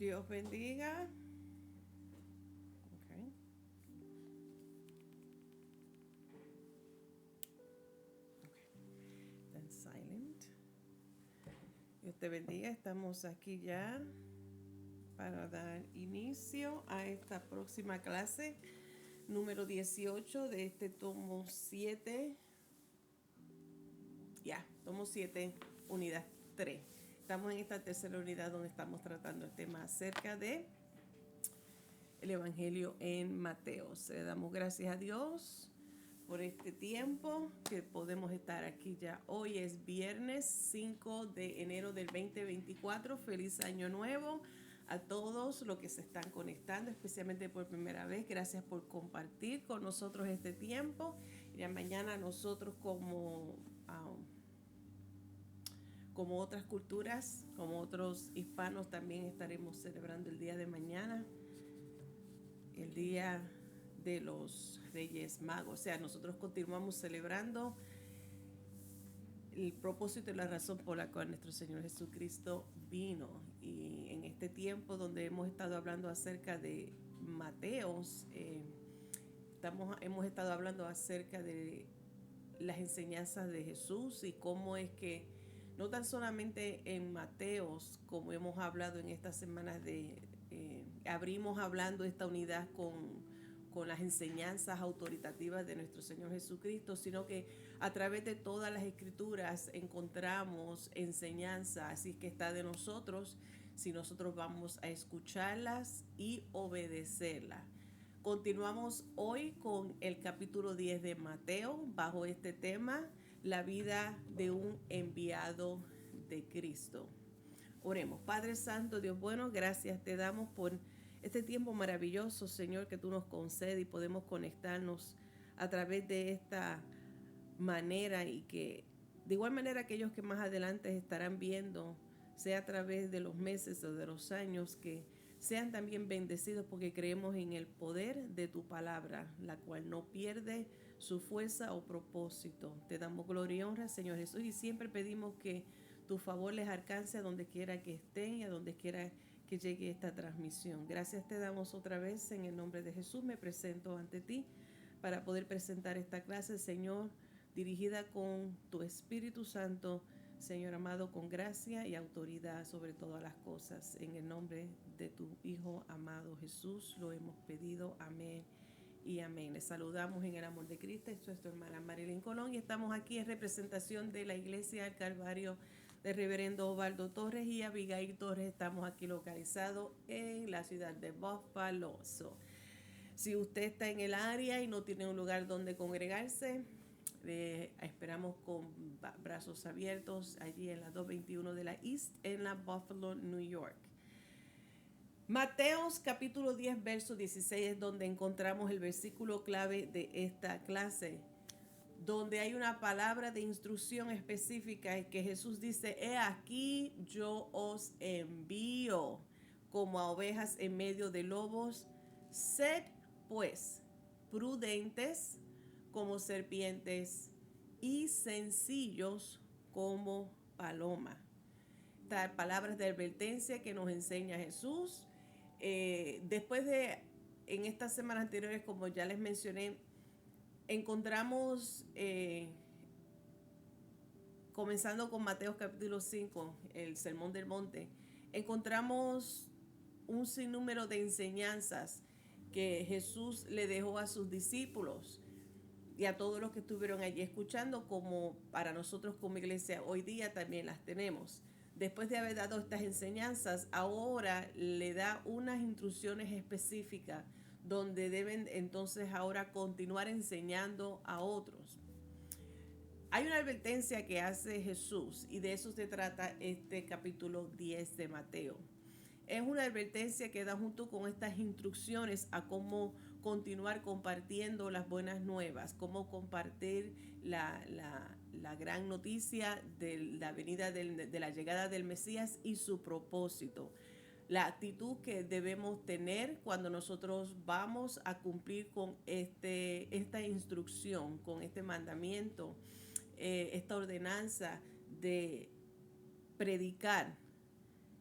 Dios bendiga. Okay. Then silent. Dios te bendiga. Estamos aquí ya para dar inicio a esta próxima clase, número 18 de este tomo 7. Tomo 7, unidad 3. Estamos en esta tercera unidad donde estamos tratando el tema acerca de el Evangelio en Mateo. Le damos gracias a Dios por este tiempo que podemos estar aquí ya. Hoy es viernes 5 de enero del 2024. Feliz año nuevo a todos los que se están conectando, especialmente por primera vez. Gracias por compartir con nosotros este tiempo. Y mañana nosotros como otras culturas, como otros hispanos, también estaremos celebrando el día de mañana, el día de los Reyes Magos. O sea, nosotros continuamos celebrando el propósito y la razón por la cual nuestro Señor Jesucristo vino. Y en este tiempo donde hemos estado hablando acerca de Mateos, hemos estado hablando acerca de las enseñanzas de Jesús y cómo es que no tan solamente en Mateos, como hemos hablado en estas semanas abrimos hablando esta unidad con las enseñanzas autoritativas de nuestro Señor Jesucristo, sino que a través de todas las escrituras encontramos enseñanza, así que está de nosotros si nosotros vamos a escucharlas y obedecerlas. Continuamos hoy con el capítulo 10 de Mateo bajo este tema, la vida de un enviado de Cristo. Oremos. Padre Santo, Dios bueno, gracias te damos por este tiempo maravilloso, Señor, que tú nos concedes y podemos conectarnos a través de esta manera, y que de igual manera aquellos que más adelante estarán viendo, sea a través de los meses o de los años, que sean también bendecidos, porque creemos en el poder de tu palabra, la cual no pierde su fuerza o propósito. Te damos gloria y honra, Señor Jesús, y siempre pedimos que tu favor les alcance a donde quiera que estén y a donde quiera que llegue esta transmisión. Gracias te damos otra vez en el nombre de Jesús. Me presento ante ti para poder presentar esta clase, Señor, dirigida con tu Espíritu Santo, Señor amado, con gracia y autoridad sobre todas las cosas. En el nombre de tu Hijo amado Jesús lo hemos pedido. Amén y amén. Les saludamos en el amor de Cristo. Esto es tu hermana Marilyn Colón y estamos aquí en representación de la Iglesia del Calvario del Reverendo Osvaldo Torres y Abigail Torres. Estamos aquí localizados en la ciudad de Buffalo. Si usted está en el área y no tiene un lugar donde congregarse, esperamos con brazos abiertos allí en la 221 de la East, en la Buffalo, New York. Mateos capítulo 10, verso 16 es donde encontramos el versículo clave de esta clase, donde hay una palabra de instrucción específica y que Jesús dice: he aquí yo os envío como a ovejas en medio de lobos. Sed pues prudentes como serpientes y sencillos como paloma. Palabras de advertencia que nos enseña Jesús. Después de, en estas semanas anteriores, como ya les mencioné, encontramos, comenzando con Mateo capítulo 5, el Sermón del Monte, encontramos un sinnúmero de enseñanzas que Jesús le dejó a sus discípulos y a todos los que estuvieron allí escuchando, como para nosotros como iglesia hoy día también las tenemos. Después de haber dado estas enseñanzas, ahora le da unas instrucciones específicas donde deben entonces ahora continuar enseñando a otros. Hay una advertencia que hace Jesús y de eso se trata este capítulo 10 de Mateo. Es una advertencia que da junto con estas instrucciones a cómo continuar compartiendo las buenas nuevas, cómo compartir la gran noticia de la venida de la llegada del Mesías y su propósito. La actitud que debemos tener cuando nosotros vamos a cumplir con esta instrucción, con este mandamiento, esta ordenanza de predicar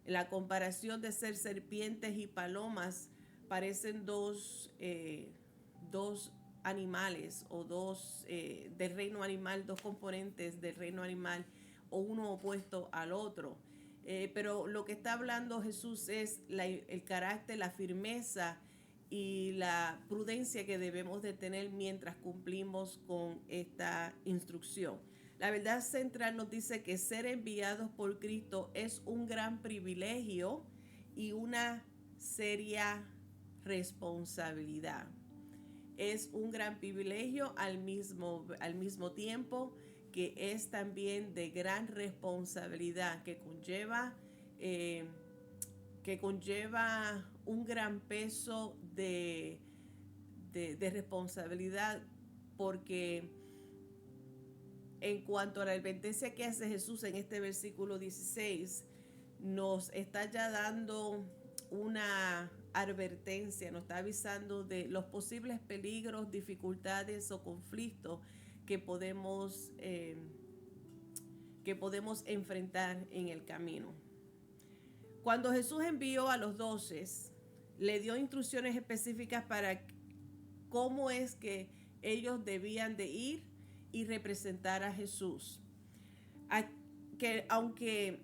La comparación de ser serpientes y palomas parecen dos animales o del reino animal, dos componentes del reino animal o uno opuesto al otro. Pero lo que está hablando Jesús es el carácter, la firmeza y la prudencia que debemos de tener mientras cumplimos con esta instrucción. La verdad central nos dice que ser enviados por Cristo es un gran privilegio y una seria responsabilidad. Es un gran privilegio al mismo tiempo que es también de gran responsabilidad eh, que conlleva un gran peso de responsabilidad, porque en cuanto a la advertencia que hace Jesús en este versículo 16, nos está ya dando una advertencia, nos está avisando de los posibles peligros, dificultades o conflictos que podemos enfrentar en el camino. Cuando Jesús envió a los 12, le dio instrucciones específicas para cómo es que ellos debían de ir y representar a Jesús. Que aunque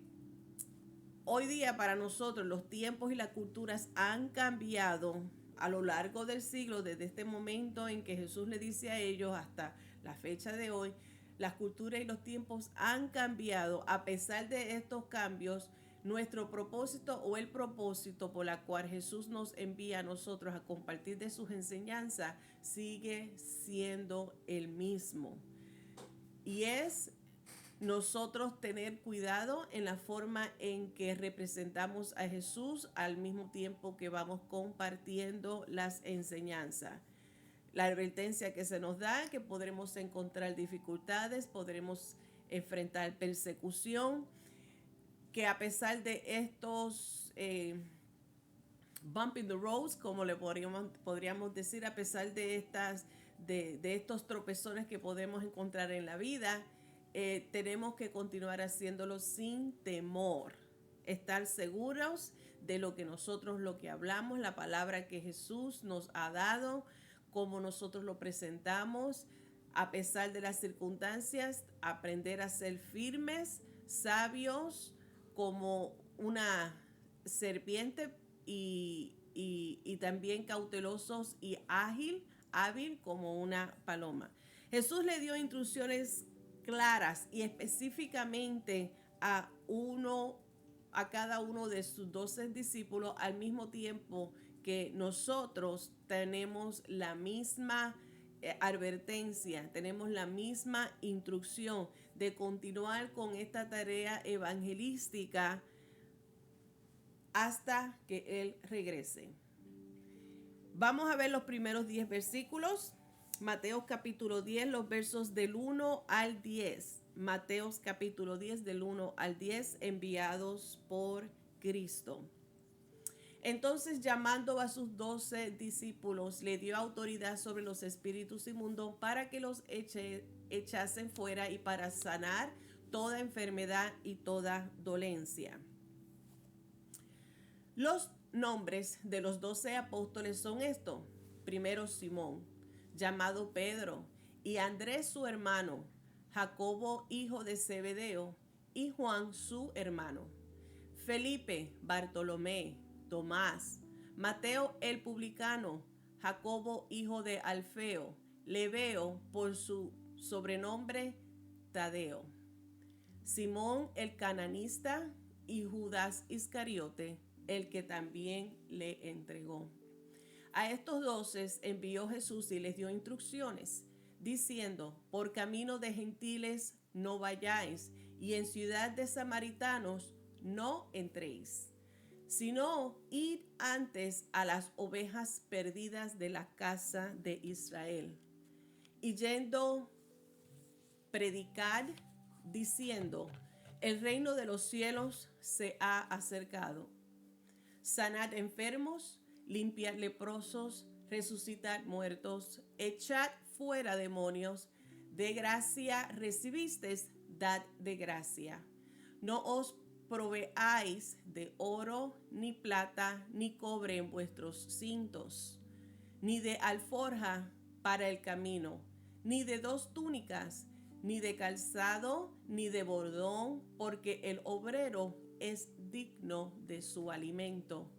hoy día para nosotros los tiempos y las culturas han cambiado a lo largo del siglo, desde este momento en que Jesús le dice a ellos hasta la fecha de hoy, las culturas y los tiempos han cambiado. A pesar de estos cambios, nuestro propósito o el propósito por la cual Jesús nos envía a nosotros a compartir de sus enseñanzas sigue siendo el mismo. Y es nosotros tener cuidado en la forma en que representamos a Jesús al mismo tiempo que vamos compartiendo las enseñanzas. La advertencia que se nos da, que podremos encontrar dificultades, podremos enfrentar persecución, que a pesar de estos bump in the roads, como le podríamos decir, a pesar de estos tropezones que podemos encontrar en la vida, tenemos que continuar haciéndolo sin temor, estar seguros de lo que hablamos, la palabra que Jesús nos ha dado, como nosotros lo presentamos, a pesar de las circunstancias, aprender a ser firmes, sabios, como una serpiente y también cautelosos y hábil como una paloma. Jesús le dio instrucciones claras y específicamente a cada uno de sus 12 discípulos, al mismo tiempo que nosotros tenemos la misma advertencia, tenemos la misma instrucción de continuar con esta tarea evangelística hasta que Él regrese. Vamos a ver los primeros 10 versículos. Mateo capítulo 10, los versos del 1 al 10. Mateo capítulo 10, del 1 al 10, enviados por Cristo. Entonces, llamando a sus 12 discípulos, le dio autoridad sobre los espíritus inmundos para que los echasen fuera y para sanar toda enfermedad y toda dolencia. Los nombres de los 12 apóstoles son estos. Primero, Simón, llamado Pedro, y Andrés su hermano, Jacobo hijo de Zebedeo, y Juan su hermano, Felipe, Bartolomé, Tomás, Mateo el publicano, Jacobo hijo de Alfeo, Lebeo por su sobrenombre Tadeo, Simón el cananista y Judas Iscariote, el que también le entregó. A estos 12 envió Jesús y les dio instrucciones, diciendo: por camino de gentiles no vayáis, y en ciudad de samaritanos no entréis, sino id antes a las ovejas perdidas de la casa de Israel. Y yendo, predicad, diciendo: el reino de los cielos se ha acercado. Sanad enfermos, limpiad leprosos, resucitad muertos, echad fuera demonios. De gracia recibisteis, dad de gracia. No os proveáis de oro, ni plata, ni cobre en vuestros cintos, ni de alforja para el camino, ni de 2 túnicas, ni de calzado, ni de bordón, porque el obrero es digno de su alimento.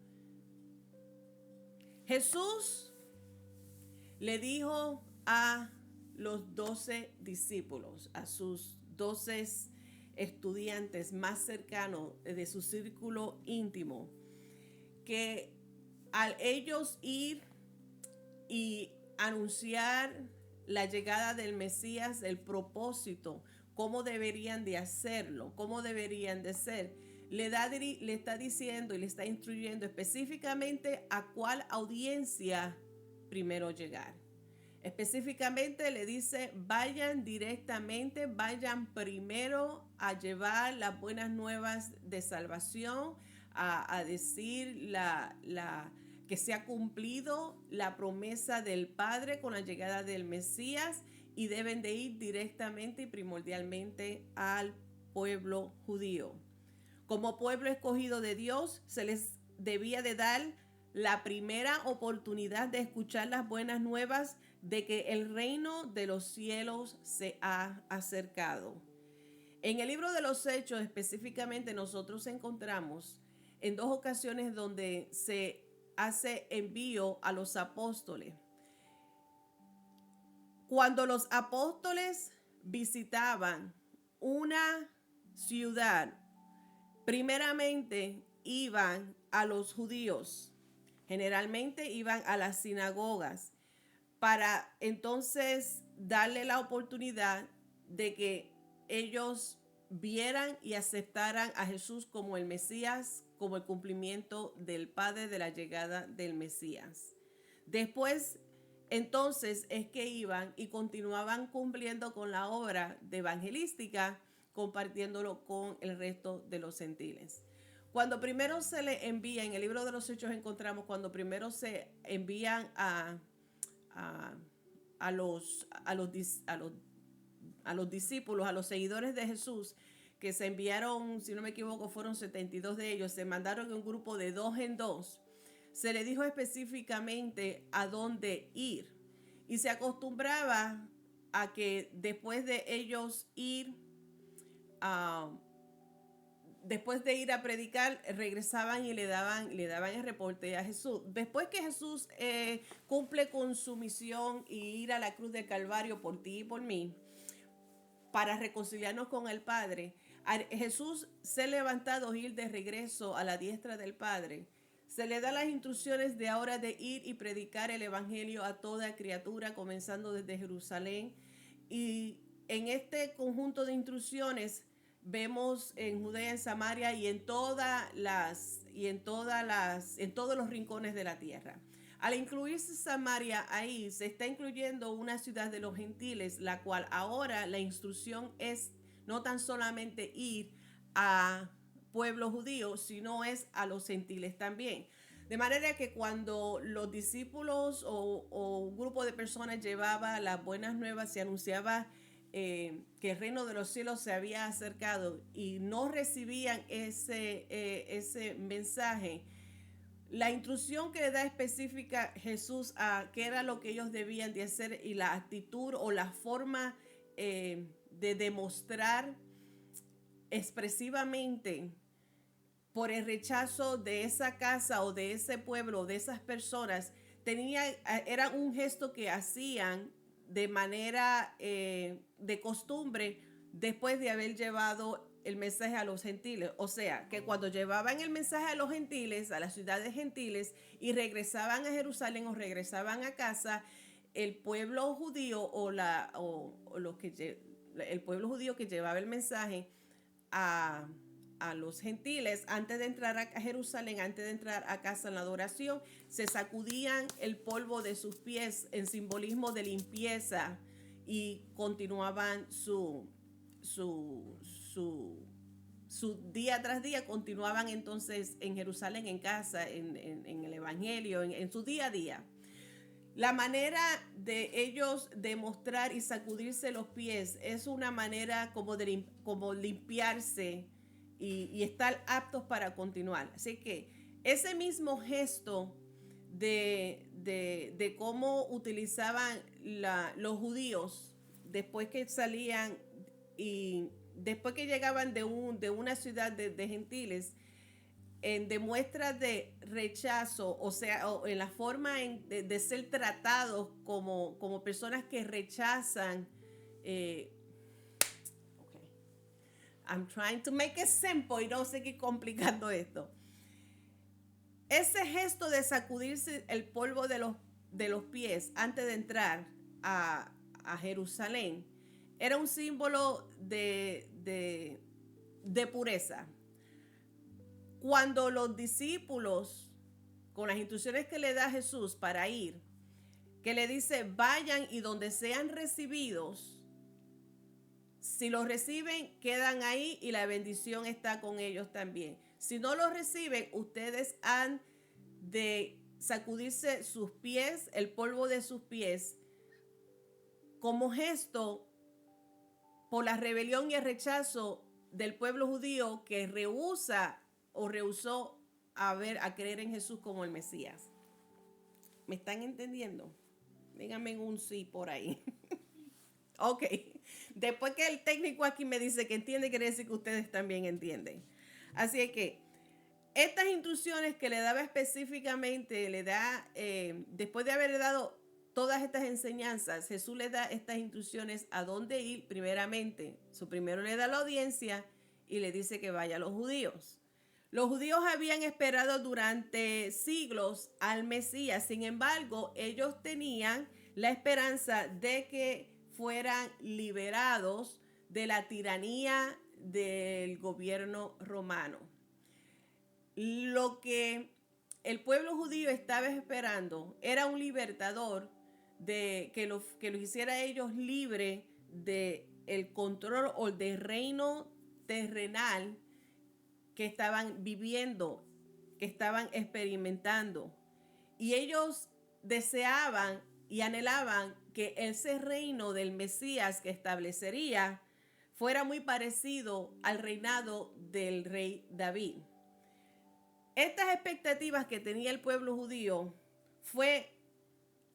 Jesús le dijo a los 12 discípulos, a sus 12 estudiantes más cercanos de su círculo íntimo, que al ellos ir y anunciar la llegada del Mesías, el propósito, cómo deberían de hacerlo, cómo deberían de ser, le está diciendo y le está instruyendo específicamente a cuál audiencia primero llegar. Específicamente le dice, vayan directamente, vayan primero a llevar las buenas nuevas de salvación, a decir que se ha cumplido la promesa del Padre con la llegada del Mesías, y deben de ir directamente y primordialmente al pueblo judío. Como pueblo escogido de Dios, se les debía de dar la primera oportunidad de escuchar las buenas nuevas de que el reino de los cielos se ha acercado. En el libro de los Hechos específicamente nosotros encontramos en 2 ocasiones donde se hace envío a los apóstoles. Cuando los apóstoles visitaban una ciudad, primeramente iban a los judíos, generalmente iban a las sinagogas, para entonces darle la oportunidad de que ellos vieran y aceptaran a Jesús como el Mesías, como el cumplimiento del Padre de la llegada del Mesías. Después, entonces, es que iban y continuaban cumpliendo con la obra de evangelística, compartiéndolo con el resto de los gentiles. Cuando primero se le envía, en el libro de los Hechos encontramos, cuando primero se envían a los discípulos, a los seguidores de Jesús, que se enviaron, si no me equivoco, fueron 72 de ellos, se mandaron en un grupo de 2 en 2. Se le dijo específicamente a dónde ir, y se acostumbraba a que después de ellos ir después de ir a predicar, regresaban y le daban el reporte a Jesús. Después que Jesús cumple con su misión y ir a la cruz del Calvario por ti y por mí, para reconciliarnos con el Padre, Jesús se levantado y ir de regreso a la diestra del Padre. Se le da las instrucciones de ahora de ir y predicar el evangelio a toda criatura, comenzando desde Jerusalén. Y en este conjunto de instrucciones vemos en Judea, en Samaria y en todos los rincones de la tierra. Al incluirse Samaria ahí, se está incluyendo una ciudad de los gentiles, la cual ahora la instrucción es no tan solamente ir a pueblo judío, sino es a los gentiles también. De manera que cuando los discípulos o un grupo de personas llevaba las buenas nuevas, se anunciaba que el reino de los cielos se había acercado y no recibían ese mensaje, la instrucción que le da específica Jesús a qué era lo que ellos debían de hacer y la actitud o la forma de demostrar expresivamente por el rechazo de esa casa o de ese pueblo, de esas personas, era un gesto que hacían de manera de costumbre después de haber llevado el mensaje a los gentiles. O sea, que cuando llevaban el mensaje a los gentiles, a las ciudades gentiles, y regresaban a Jerusalén o regresaban a casa, el pueblo judío el pueblo judío que llevaba el mensaje a los gentiles, antes de entrar a Jerusalén, antes de entrar a casa en la adoración, se sacudían el polvo de sus pies en simbolismo de limpieza y continuaban su día tras día, continuaban entonces en Jerusalén, en casa, en el evangelio, en su día a día. La manera de ellos demostrar y sacudirse los pies es una manera como limpiarse y estar aptos para continuar. Así que ese mismo gesto de cómo utilizaban los judíos después que salían y después que llegaban de una ciudad de gentiles, en demuestra de rechazo, o sea, o en la forma de ser tratados como personas que rechazan. Okay. I'm trying to make it simple y no seguir complicando esto. Ese gesto de sacudirse el polvo de los pies antes de entrar a Jerusalén era un símbolo de pureza. Cuando los discípulos, con las instrucciones que le da Jesús para ir, que le dice, vayan y donde sean recibidos, si los reciben, quedan ahí y la bendición está con ellos también. Si no los reciben, ustedes han de sacudirse sus pies, el polvo de sus pies, como gesto por la rebelión y el rechazo del pueblo judío que rehusó a creer en Jesús como el Mesías. ¿Me están entendiendo? Díganme un sí por ahí. Ok. Después que el técnico aquí me dice que entiende, quiere decir que ustedes también entienden. Así es que estas instrucciones que le daba específicamente, después de haberle dado todas estas enseñanzas, Jesús le da estas instrucciones a dónde ir primeramente. Primero le da la audiencia y le dice que vaya a los judíos. Los judíos habían esperado durante siglos al Mesías, sin embargo, ellos tenían la esperanza de que fueran liberados de la tiranía del gobierno romano. Lo que el pueblo judío estaba esperando era un libertador que los hiciera ellos libres del control o del reino terrenal que estaban viviendo, que estaban experimentando. Y ellos deseaban y anhelaban que ese reino del Mesías que establecería fuera muy parecido al reinado del rey David. Estas expectativas que tenía el pueblo judío fue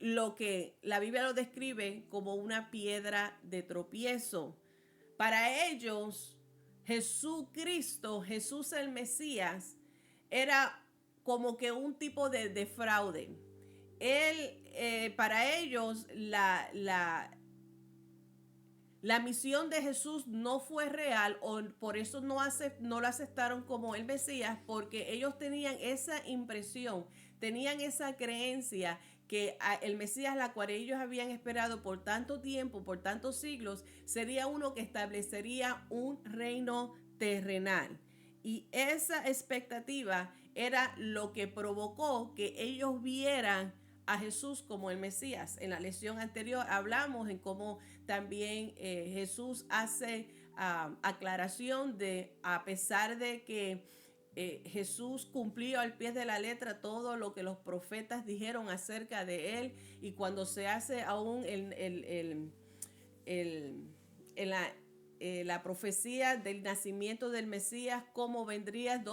lo que la Biblia lo describe como una piedra de tropiezo. Para ellos, Jesucristo, Jesús el Mesías, era como que un tipo de fraude. Para ellos, la misión de Jesús no fue real, o por eso no lo aceptaron como el Mesías, porque ellos tenían esa impresión, tenían esa creencia que el Mesías, la cual ellos habían esperado por tanto tiempo, por tantos siglos, sería uno que establecería un reino terrenal. Y esa expectativa era lo que provocó que ellos vieran a Jesús como el Mesías. En la lección anterior hablamos en cómo también Jesús hace aclaración de, a pesar de que Jesús cumplió al pie de la letra todo lo que los profetas dijeron acerca de él, y cuando se hace aún la profecía del nacimiento del Mesías, cómo vendría,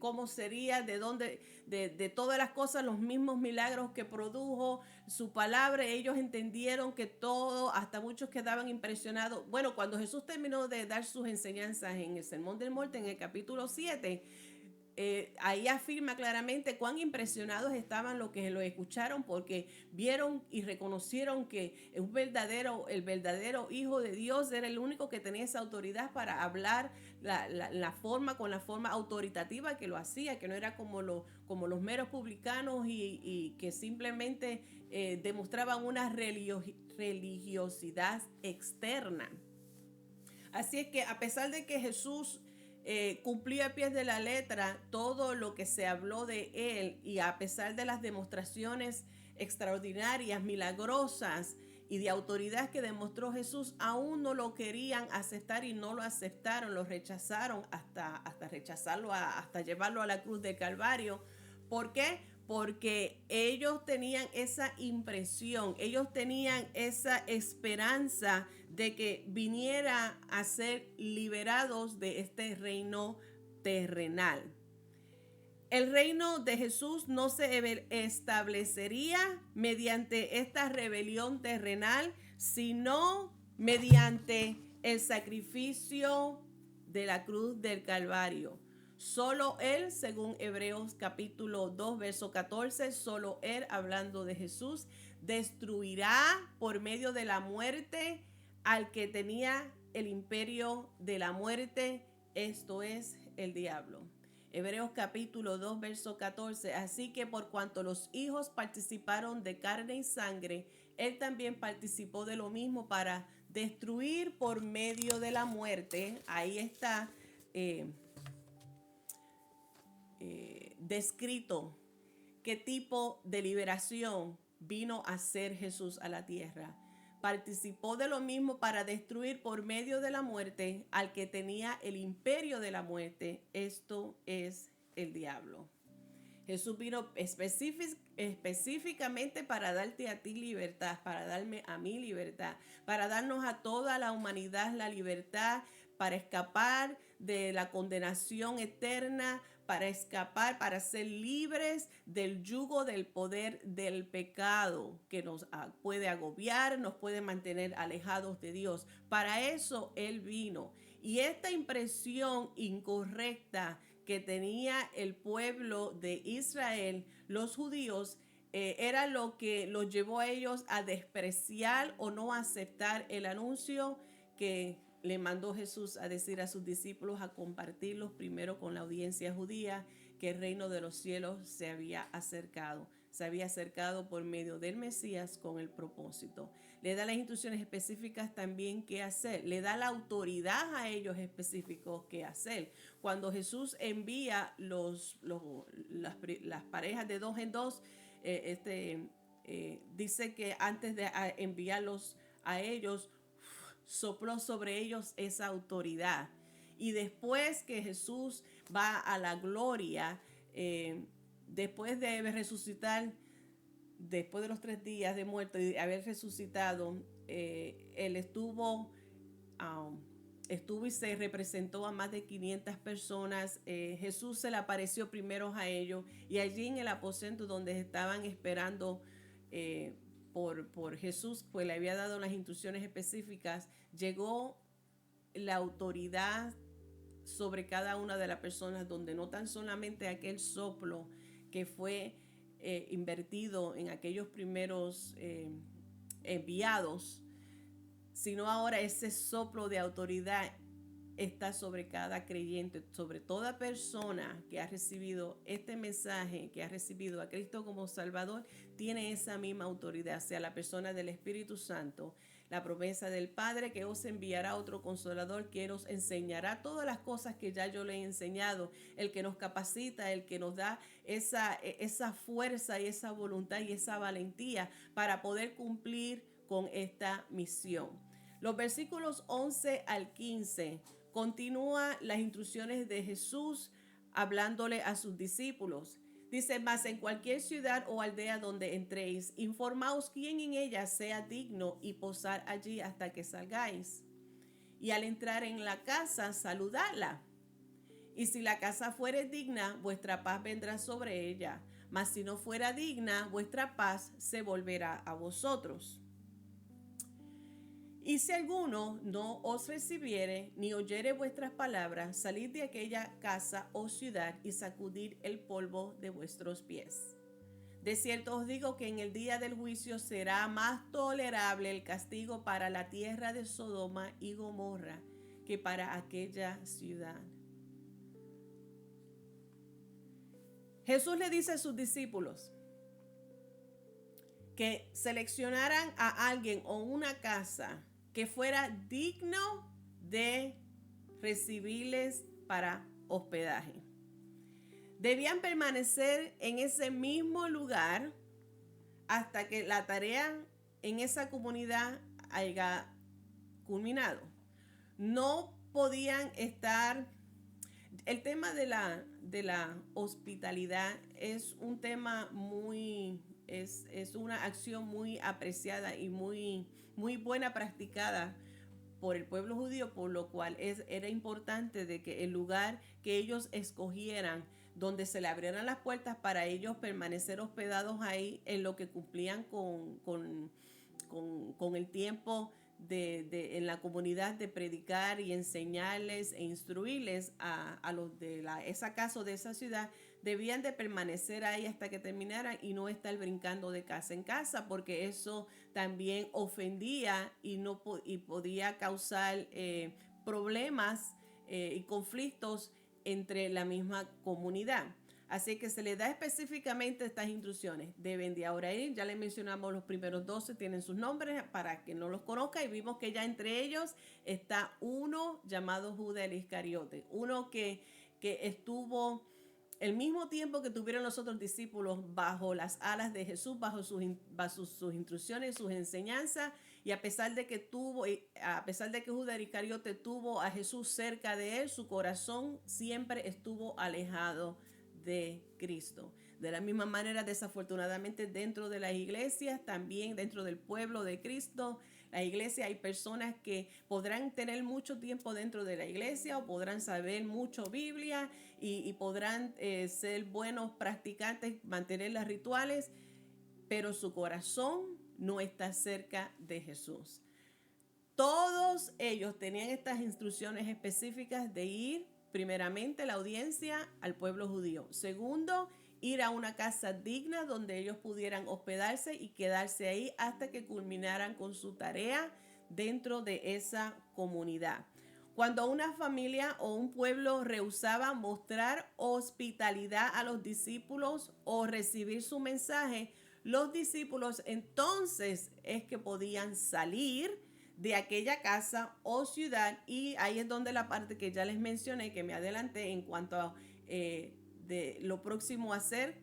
cómo sería, de todas las cosas, los mismos milagros que produjo, su palabra, ellos entendieron que todo, hasta muchos quedaban impresionados. Bueno, cuando Jesús terminó de dar sus enseñanzas en el Sermón del Monte, en el capítulo 7, ahí afirma claramente cuán impresionados estaban los que lo escucharon, porque vieron y reconocieron que el verdadero Hijo de Dios era el único que tenía esa autoridad para hablar con la forma autoritativa que lo hacía, que no era como los meros publicanos y que simplemente demostraban una religiosidad externa. Así es que a pesar de que Jesús cumplió a pies de la letra todo lo que se habló de él, y a pesar de las demostraciones extraordinarias, milagrosas y de autoridad que demostró Jesús, aún no lo querían aceptar y no lo aceptaron, lo rechazaron hasta rechazarlo, hasta llevarlo a la cruz del Calvario. ¿Por qué? Porque ellos tenían esa impresión, ellos tenían esa esperanza de que viniera a ser liberados de este reino terrenal. El reino de Jesús no se establecería mediante esta rebelión terrenal, sino mediante el sacrificio de la cruz del Calvario. Solo Él, según Hebreos capítulo 2, verso 14, solo Él, hablando de Jesús, destruirá por medio de la muerte al que tenía el imperio de la muerte, esto es el diablo. Hebreos capítulo 2, verso 14. Así que por cuanto los hijos participaron de carne y sangre, Él también participó de lo mismo para destruir por medio de la muerte. Ahí está descrito qué tipo de liberación vino a hacer Jesús a la tierra. Participó de lo mismo para destruir por medio de la muerte al que tenía el imperio de la muerte. Esto es el diablo. Jesús vino específicamente para darte a ti libertad, para darme a mí libertad, para darnos a toda la humanidad la libertad, para escapar de la condenación eterna, para escapar, para ser libres del yugo del poder del pecado que nos puede agobiar, nos puede mantener alejados de Dios. Para eso Él vino. Y esta impresión incorrecta que tenía el pueblo de Israel, los judíos, era lo que los llevó a ellos a despreciar o no aceptar el anuncio que le mandó Jesús a decir a sus discípulos, a compartirlos primero con la audiencia judía, que el reino de los cielos se había acercado por medio del Mesías con el propósito. Le da las instrucciones específicas también qué hacer, le da la autoridad a ellos específicos qué hacer. Cuando Jesús envía las parejas de 2 en 2, dice que antes de enviarlos a ellos, sopló sobre ellos esa autoridad. Y después que Jesús va a la gloria, después de resucitar, después de los 3 días de muerto y de haber resucitado, Él estuvo y se representó a más de 500 personas. Jesús se le apareció primero a ellos, y allí en el aposento donde estaban esperando por Jesús, pues le había dado las instrucciones específicas, llegó la autoridad sobre cada una de las personas, donde no tan solamente aquel soplo que fue invertido en aquellos primeros enviados, sino ahora ese soplo de autoridad está sobre cada creyente, sobre toda persona que ha recibido este mensaje, que ha recibido a Cristo como Salvador, tiene esa misma autoridad, sea la persona del Espíritu Santo, la promesa del Padre, que os enviará otro Consolador, que os enseñará todas las cosas que ya yo le he enseñado, el que nos capacita, el que nos da esa fuerza y esa voluntad y esa valentía para poder cumplir con esta misión. Los versículos 11 al 15 continúa las instrucciones de Jesús hablándole a sus discípulos. Dice: mas en cualquier ciudad o aldea donde entréis, informaos quién en ella sea digno y posar allí hasta que salgáis. Y al entrar en la casa, saludadla. Y si la casa fuere digna, vuestra paz vendrá sobre ella. Mas si no fuera digna, vuestra paz se volverá a vosotros. Y si alguno no os recibiere, ni oyere vuestras palabras, salid de aquella casa o ciudad y sacudid el polvo de vuestros pies. De cierto os digo que en el día del juicio será más tolerable el castigo para la tierra de Sodoma y Gomorra que para aquella ciudad. Jesús le dice a sus discípulos que seleccionaran a alguien o una casa que fuera digno de recibirles para hospedaje. Debían permanecer en ese mismo lugar hasta que la tarea en esa comunidad haya culminado. No podían estar. El tema de la hospitalidad es un tema es una acción muy apreciada y muy buena practicada por el pueblo judío, por lo cual era importante de que el lugar que ellos escogieran, donde se le abrieran las puertas para ellos permanecer hospedados ahí en lo que cumplían con el tiempo en la comunidad de predicar y enseñarles e instruirles a los de esa casa o de esa ciudad, debían de permanecer ahí hasta que terminaran y no estar brincando de casa en casa, porque eso también ofendía y podía causar problemas y conflictos entre la misma comunidad. Así que se le da específicamente estas instrucciones. Deben de ahora ir, ya les mencionamos los primeros 12, tienen sus nombres para que no los conozca, y vimos que ya entre ellos está uno llamado Judas el Iscariote, uno que estuvo el mismo tiempo que tuvieron los otros discípulos bajo las alas de Jesús, bajo sus instrucciones, sus enseñanzas, y a pesar de que Judas el Iscariote tuvo a Jesús cerca de él, su corazón siempre estuvo alejado de Cristo. De la misma manera, desafortunadamente, dentro de las iglesias, también dentro del pueblo de Cristo, la iglesia, hay personas que podrán tener mucho tiempo dentro de la iglesia o podrán saber mucho Biblia y podrán ser buenos practicantes, mantener los rituales, pero su corazón no está cerca de Jesús. Todos ellos tenían estas instrucciones específicas de ir, primeramente, la audiencia al pueblo judío. Segundo, ir a una casa digna donde ellos pudieran hospedarse y quedarse ahí hasta que culminaran con su tarea dentro de esa comunidad. Cuando una familia o un pueblo rehusaba mostrar hospitalidad a los discípulos o recibir su mensaje, los discípulos entonces es que podían salir de aquella casa o ciudad, y ahí es donde la parte que ya les mencioné, que me adelanté en cuanto a de lo próximo a hacer,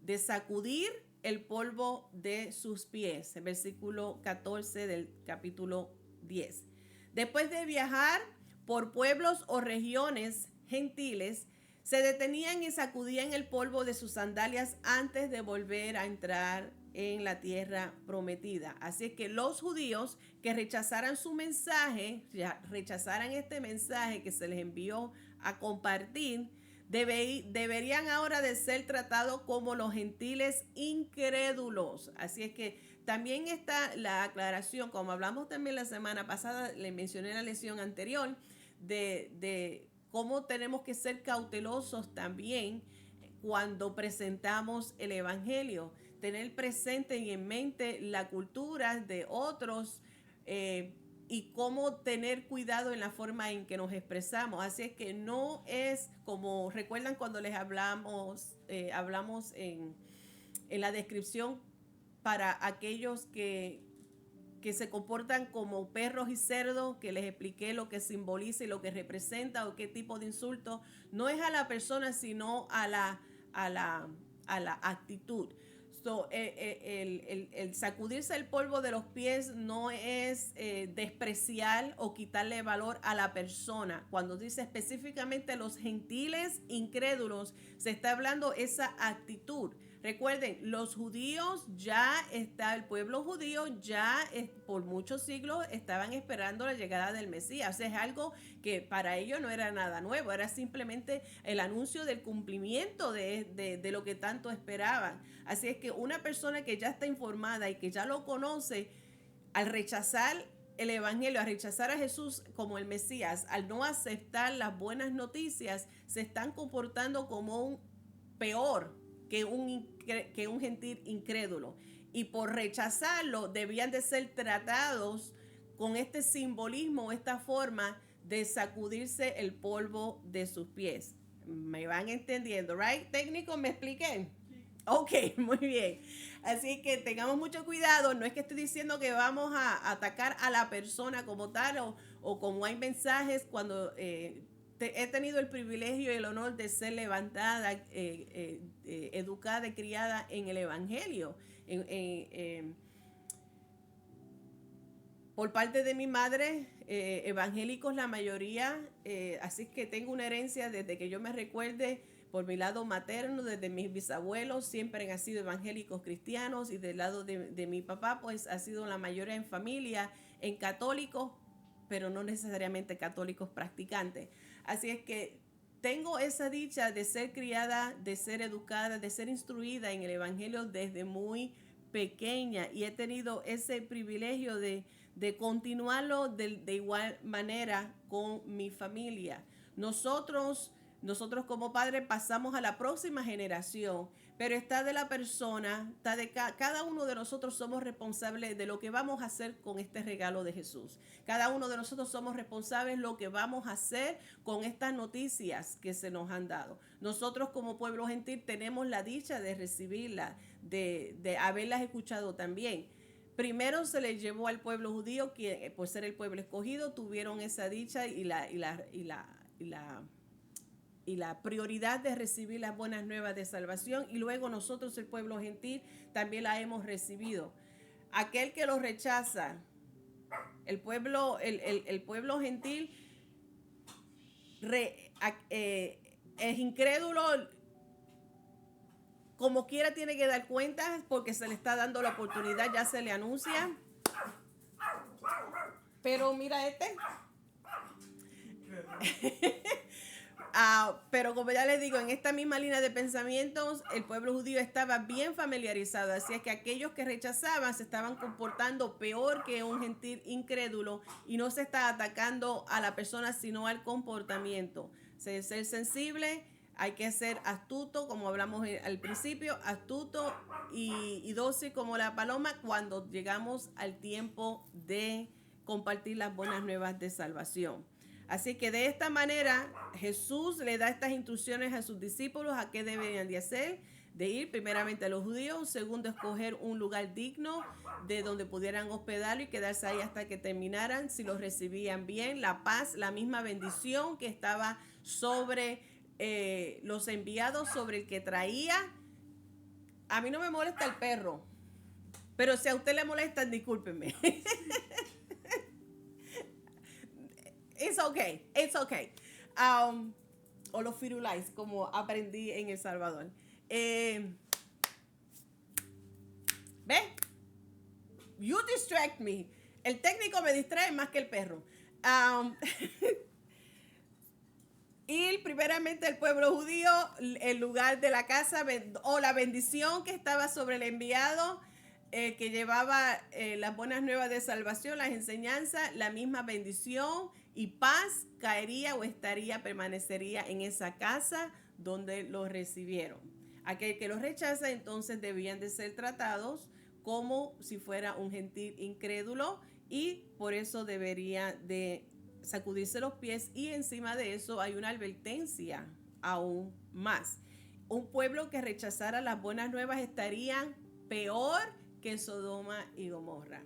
de sacudir el polvo de sus pies, el versículo 14 del capítulo 10. Después de viajar por pueblos o regiones gentiles, se detenían y sacudían el polvo de sus sandalias antes de volver a entrar en la tierra prometida. Así es que los judíos que rechazaran su mensaje, rechazaran este mensaje que se les envió a compartir, deberían ahora de ser tratados como los gentiles incrédulos. Así es que también está la aclaración, como hablamos también la semana pasada, le mencioné en la lección anterior, de cómo tenemos que ser cautelosos también cuando presentamos el evangelio, tener presente y en mente la cultura de otros y cómo tener cuidado en la forma en que nos expresamos. Así es que no es como, recuerdan cuando les hablamos en la descripción para aquellos que se comportan como perros y cerdos, que les expliqué lo que simboliza y lo que representa o qué tipo de insulto. No es a la persona, sino a la actitud. So, el sacudirse el polvo de los pies no es despreciar o quitarle valor a la persona. Cuando dice específicamente los gentiles incrédulos, se está hablando esa actitud. Recuerden, los judíos el pueblo judío por muchos siglos estaban esperando la llegada del Mesías. O sea, es algo que para ellos no era nada nuevo, era simplemente el anuncio del cumplimiento de lo que tanto esperaban. Así es que una persona que ya está informada y que ya lo conoce, al rechazar el evangelio, al rechazar a Jesús como el Mesías, al no aceptar las buenas noticias, se están comportando como un peor que un gentil incrédulo, y por rechazarlo debían de ser tratados con este simbolismo, esta forma de sacudirse el polvo de sus pies. ¿Me van entendiendo? ¿Right? ¿Técnico? ¿Me expliqué? Ok, muy bien. Así que tengamos mucho cuidado. No es que estoy diciendo que vamos a atacar a la persona como tal o como hay mensajes cuando he tenido el privilegio y el honor de ser levantada, educada y criada en el Evangelio. Por parte de mi madre, evangélicos la mayoría, así que tengo una herencia desde que yo me recuerde. Por mi lado materno, desde mis bisabuelos, siempre han sido evangélicos cristianos, y del lado de mi papá, pues ha sido la mayoría en familia, en católicos, pero no necesariamente católicos practicantes. Así es que tengo esa dicha de ser criada, de ser educada, de ser instruida en el Evangelio desde muy pequeña, y he tenido ese privilegio de continuarlo de igual manera con mi familia. Nosotros como padres pasamos a la próxima generación, pero está de la persona, está de cada uno de nosotros somos responsables de lo que vamos a hacer con este regalo de Jesús. Cada uno de nosotros somos responsables de lo que vamos a hacer con estas noticias que se nos han dado. Nosotros como pueblo gentil tenemos la dicha de recibirlas, de haberlas escuchado también. Primero se les llevó al pueblo judío, que por ser el pueblo escogido tuvieron esa dicha y la prioridad de recibir las buenas nuevas de salvación, y luego nosotros, el pueblo gentil, también la hemos recibido. Aquel que lo rechaza, el pueblo gentil es incrédulo, como quiera tiene que dar cuenta porque se le está dando la oportunidad, ya se le anuncia. Pero mira este. Pero como ya les digo, en esta misma línea de pensamientos, el pueblo judío estaba bien familiarizado, así es que aquellos que rechazaban se estaban comportando peor que un gentil incrédulo, y no se está atacando a la persona sino al comportamiento. Ser sensible, hay que ser astuto, como hablamos al principio, astuto y dócil como la paloma cuando llegamos al tiempo de compartir las buenas nuevas de salvación. Así que de esta manera Jesús le da estas instrucciones a sus discípulos a qué deberían de hacer, de ir primeramente a los judíos, segundo, escoger un lugar digno de donde pudieran hospedarlo y quedarse ahí hasta que terminaran. Si los recibían bien, la paz, la misma bendición que estaba sobre los enviados, sobre el que traía. A mí no me molesta el perro, pero si a usted le molesta, discúlpeme. It's okay, it's okay. O los firulais, como aprendí en El Salvador. ¿Ve? You distract me. El técnico me distrae más que el perro. Ir primeramente al pueblo judío, el lugar de la casa o la bendición que estaba sobre el enviado, que llevaba las buenas nuevas de salvación, las enseñanzas, la misma bendición y paz caería o permanecería en esa casa donde los recibieron. Aquel que los rechaza, entonces debían de ser tratados como si fuera un gentil incrédulo, y por eso debería de sacudirse los pies, y encima de eso hay una advertencia aún más. Un pueblo que rechazara las buenas nuevas estaría peor que Sodoma y Gomorra.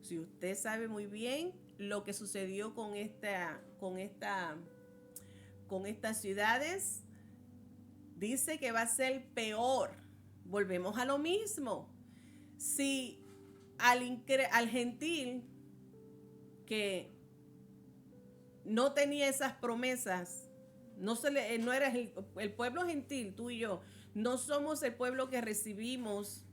Si usted sabe muy bien lo que sucedió con estas ciudades, dice que va a ser peor. Volvemos a lo mismo. Si al gentil que no tenía esas promesas, no era el pueblo gentil, tú y yo, no somos el pueblo que recibimos,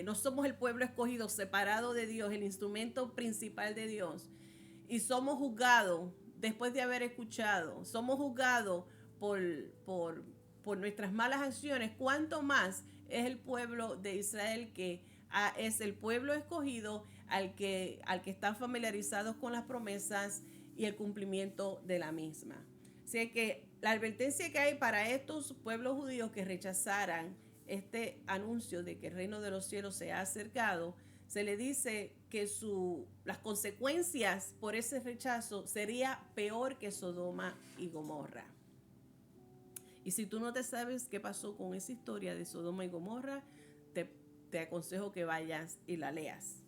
no somos el pueblo escogido, separado de Dios, el instrumento principal de Dios, y somos juzgados después de haber escuchado, somos juzgados por nuestras malas acciones. ¿Cuánto más es el pueblo de Israel, que es el pueblo escogido, al que están familiarizados con las promesas y el cumplimiento de la misma? Así que la advertencia que hay para estos pueblos judíos que rechazaran este anuncio de que el reino de los cielos se ha acercado, se le dice que las consecuencias por ese rechazo sería peor que Sodoma y Gomorra. Y si tú no te sabes qué pasó con esa historia de Sodoma y Gomorra, te aconsejo que vayas y la leas.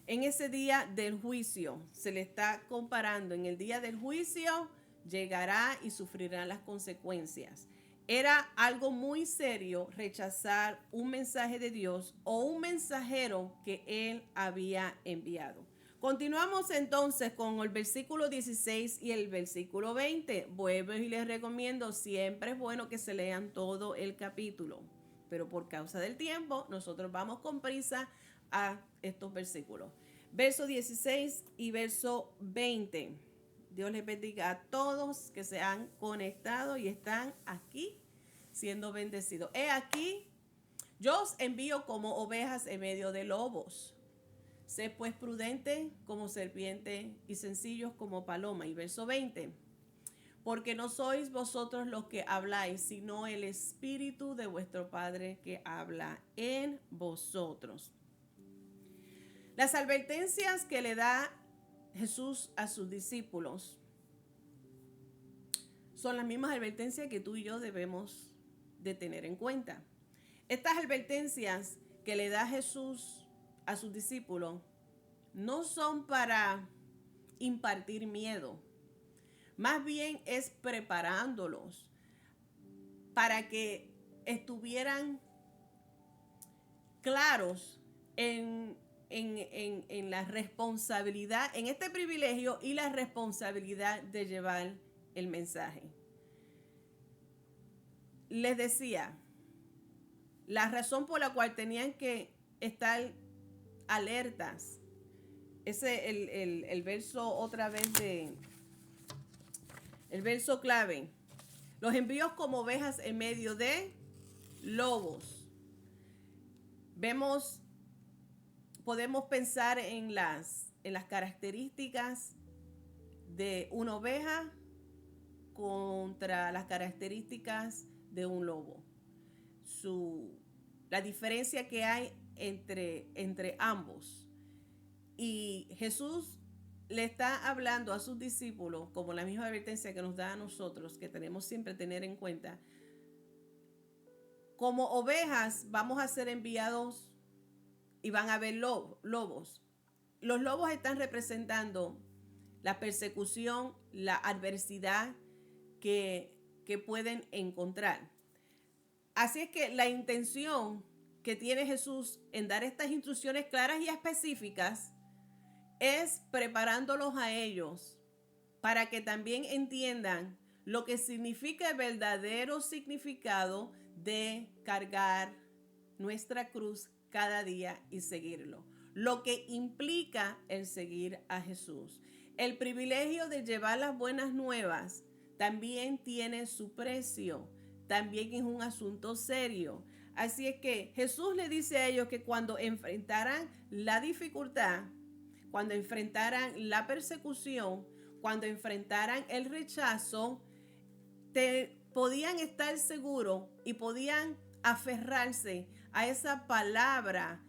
En ese día del juicio, se le está comparando, en el día del juicio llegará y sufrirá las consecuencias. Era algo muy serio rechazar un mensaje de Dios o un mensajero que él había enviado. Continuamos entonces con el versículo 16 y el versículo 20. Vuelvo y les recomiendo, siempre es bueno que se lean todo el capítulo, pero por causa del tiempo nosotros vamos con prisa a estos versículos. verso 16 y verso 20. Dios les bendiga a todos que se han conectado y están aquí siendo bendecidos. He aquí, yo os envío como ovejas en medio de lobos. Sé pues prudente como serpiente y sencillos como paloma. Y verso 20. Porque no sois vosotros los que habláis, sino el Espíritu de vuestro Padre que habla en vosotros. Las advertencias que le da Jesús a sus discípulos son las mismas advertencias que tú y yo debemos de tener en cuenta. Estas advertencias que le da Jesús a sus discípulos no son para impartir miedo, más bien es preparándolos para que estuvieran claros en la responsabilidad, en este privilegio y la responsabilidad de llevar el mensaje. Les decía, la razón por la cual tenían que estar alertas, ese el verso otra vez el verso clave, los envío como ovejas en medio de lobos. Podemos pensar en las características de una oveja contra las características de un lobo. La diferencia que hay entre ambos. Y Jesús le está hablando a sus discípulos, como la misma advertencia que nos da a nosotros, que tenemos siempre tener en cuenta. Como ovejas vamos a ser enviados y van a haber lobos. Los lobos están representando la persecución, la adversidad que pueden encontrar. Así es que la intención que tiene Jesús en dar estas instrucciones claras y específicas es preparándolos a ellos para que también entiendan lo que significa el verdadero significado de cargar nuestra cruz cada día y seguirlo. Lo que implica el seguir a Jesús. El privilegio de llevar las buenas nuevas también tiene su precio. También es un asunto serio. Así es que Jesús le dice a ellos que cuando enfrentaran la dificultad, cuando enfrentaran la persecución, cuando enfrentaran el rechazo, podían estar seguros y podían aferrarse a esa palabra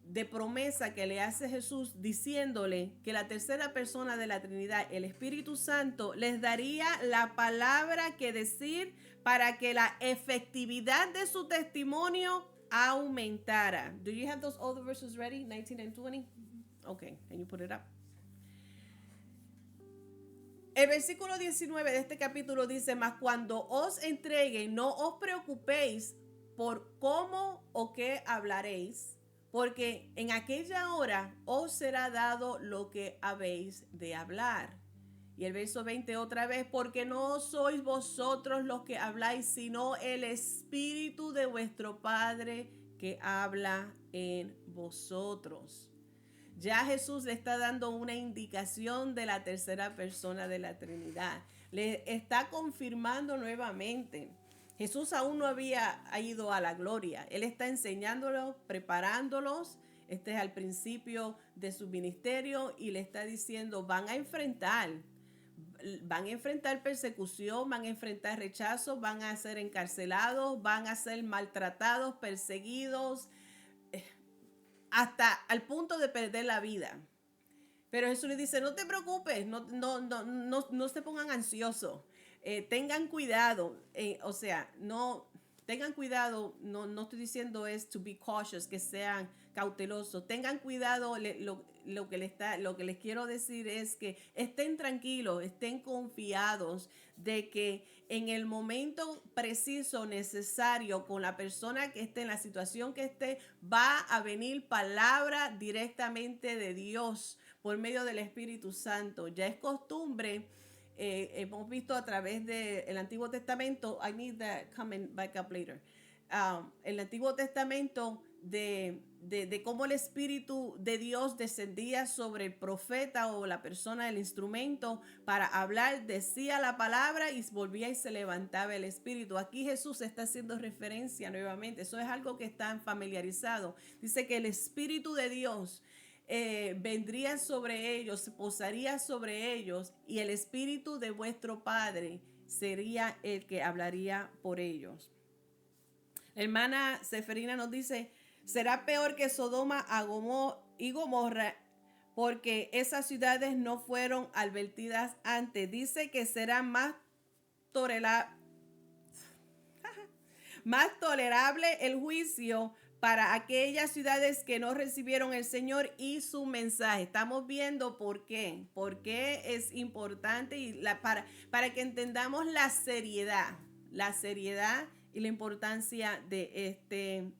de promesa que le hace Jesús, diciéndole que la tercera persona de la Trinidad, el Espíritu Santo, les daría la palabra que decir para que la efectividad de su testimonio aumentara. Do you have those other verses ready, 19 and 20? Okay, can you put it up? El versículo 19 de este capítulo dice: mas cuando os entreguen, no os preocupéis por cómo o qué hablaréis, porque en aquella hora os será dado lo que habéis de hablar. Y el verso 20 otra vez: porque no sois vosotros los que habláis, sino el Espíritu de vuestro Padre que habla en vosotros. Ya Jesús le está dando una indicación de la tercera persona de la Trinidad. Le está confirmando nuevamente. Jesús aún no había ido a la gloria. Él está enseñándolos, preparándolos. Este es al principio de su ministerio y le está diciendo: van a enfrentar persecución, van a enfrentar rechazo, van a ser encarcelados, van a ser maltratados, perseguidos, hasta al punto de perder la vida. Pero Jesús le dice: no te preocupes, no se pongan ansiosos, tengan cuidado, tengan cuidado, no estoy diciendo es to be cautious, que sean cautelosos, tengan cuidado. Lo que les quiero decir es que estén tranquilos, estén confiados de que en el momento preciso, necesario, con la persona que esté, en la situación que esté, va a venir palabra directamente de Dios por medio del Espíritu Santo. Ya es costumbre, hemos visto a través del Antiguo Testamento. I need that coming back up later. El Antiguo Testamento, de cómo el Espíritu de Dios descendía sobre el profeta o la persona del instrumento para hablar, decía la palabra y volvía y se levantaba el Espíritu. Aquí Jesús está haciendo referencia nuevamente. Eso es algo que están familiarizado. Dice que el Espíritu de Dios vendría sobre ellos, se posaría sobre ellos y el Espíritu de vuestro Padre sería el que hablaría por ellos. La hermana Seferina nos dice, será peor que Sodoma y Gomorra porque esas ciudades no fueron advertidas antes. Dice que será más tolerable el juicio para aquellas ciudades que no recibieron el Señor y su mensaje. Estamos viendo por qué es importante y para que entendamos la seriedad y la importancia de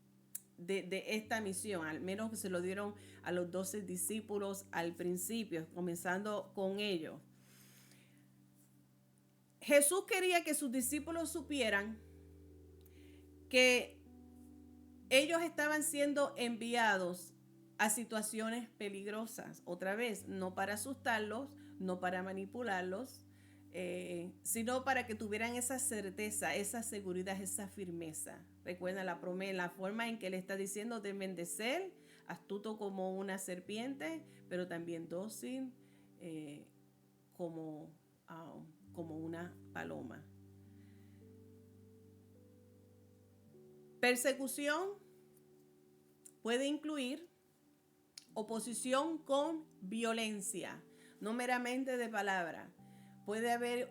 esta misión, al menos que se lo dieron a los 12 discípulos al principio, comenzando con ellos. Jesús quería que sus discípulos supieran que ellos estaban siendo enviados a situaciones peligrosas. Otra vez, no para asustarlos, no para manipularlos, sino para que tuvieran esa certeza, esa seguridad, esa firmeza. Recuerda la promesa, la forma en que le está diciendo deben de ser astuto como una serpiente, pero también dócil como una paloma. Persecución puede incluir oposición con violencia, no meramente de palabra. Puede haber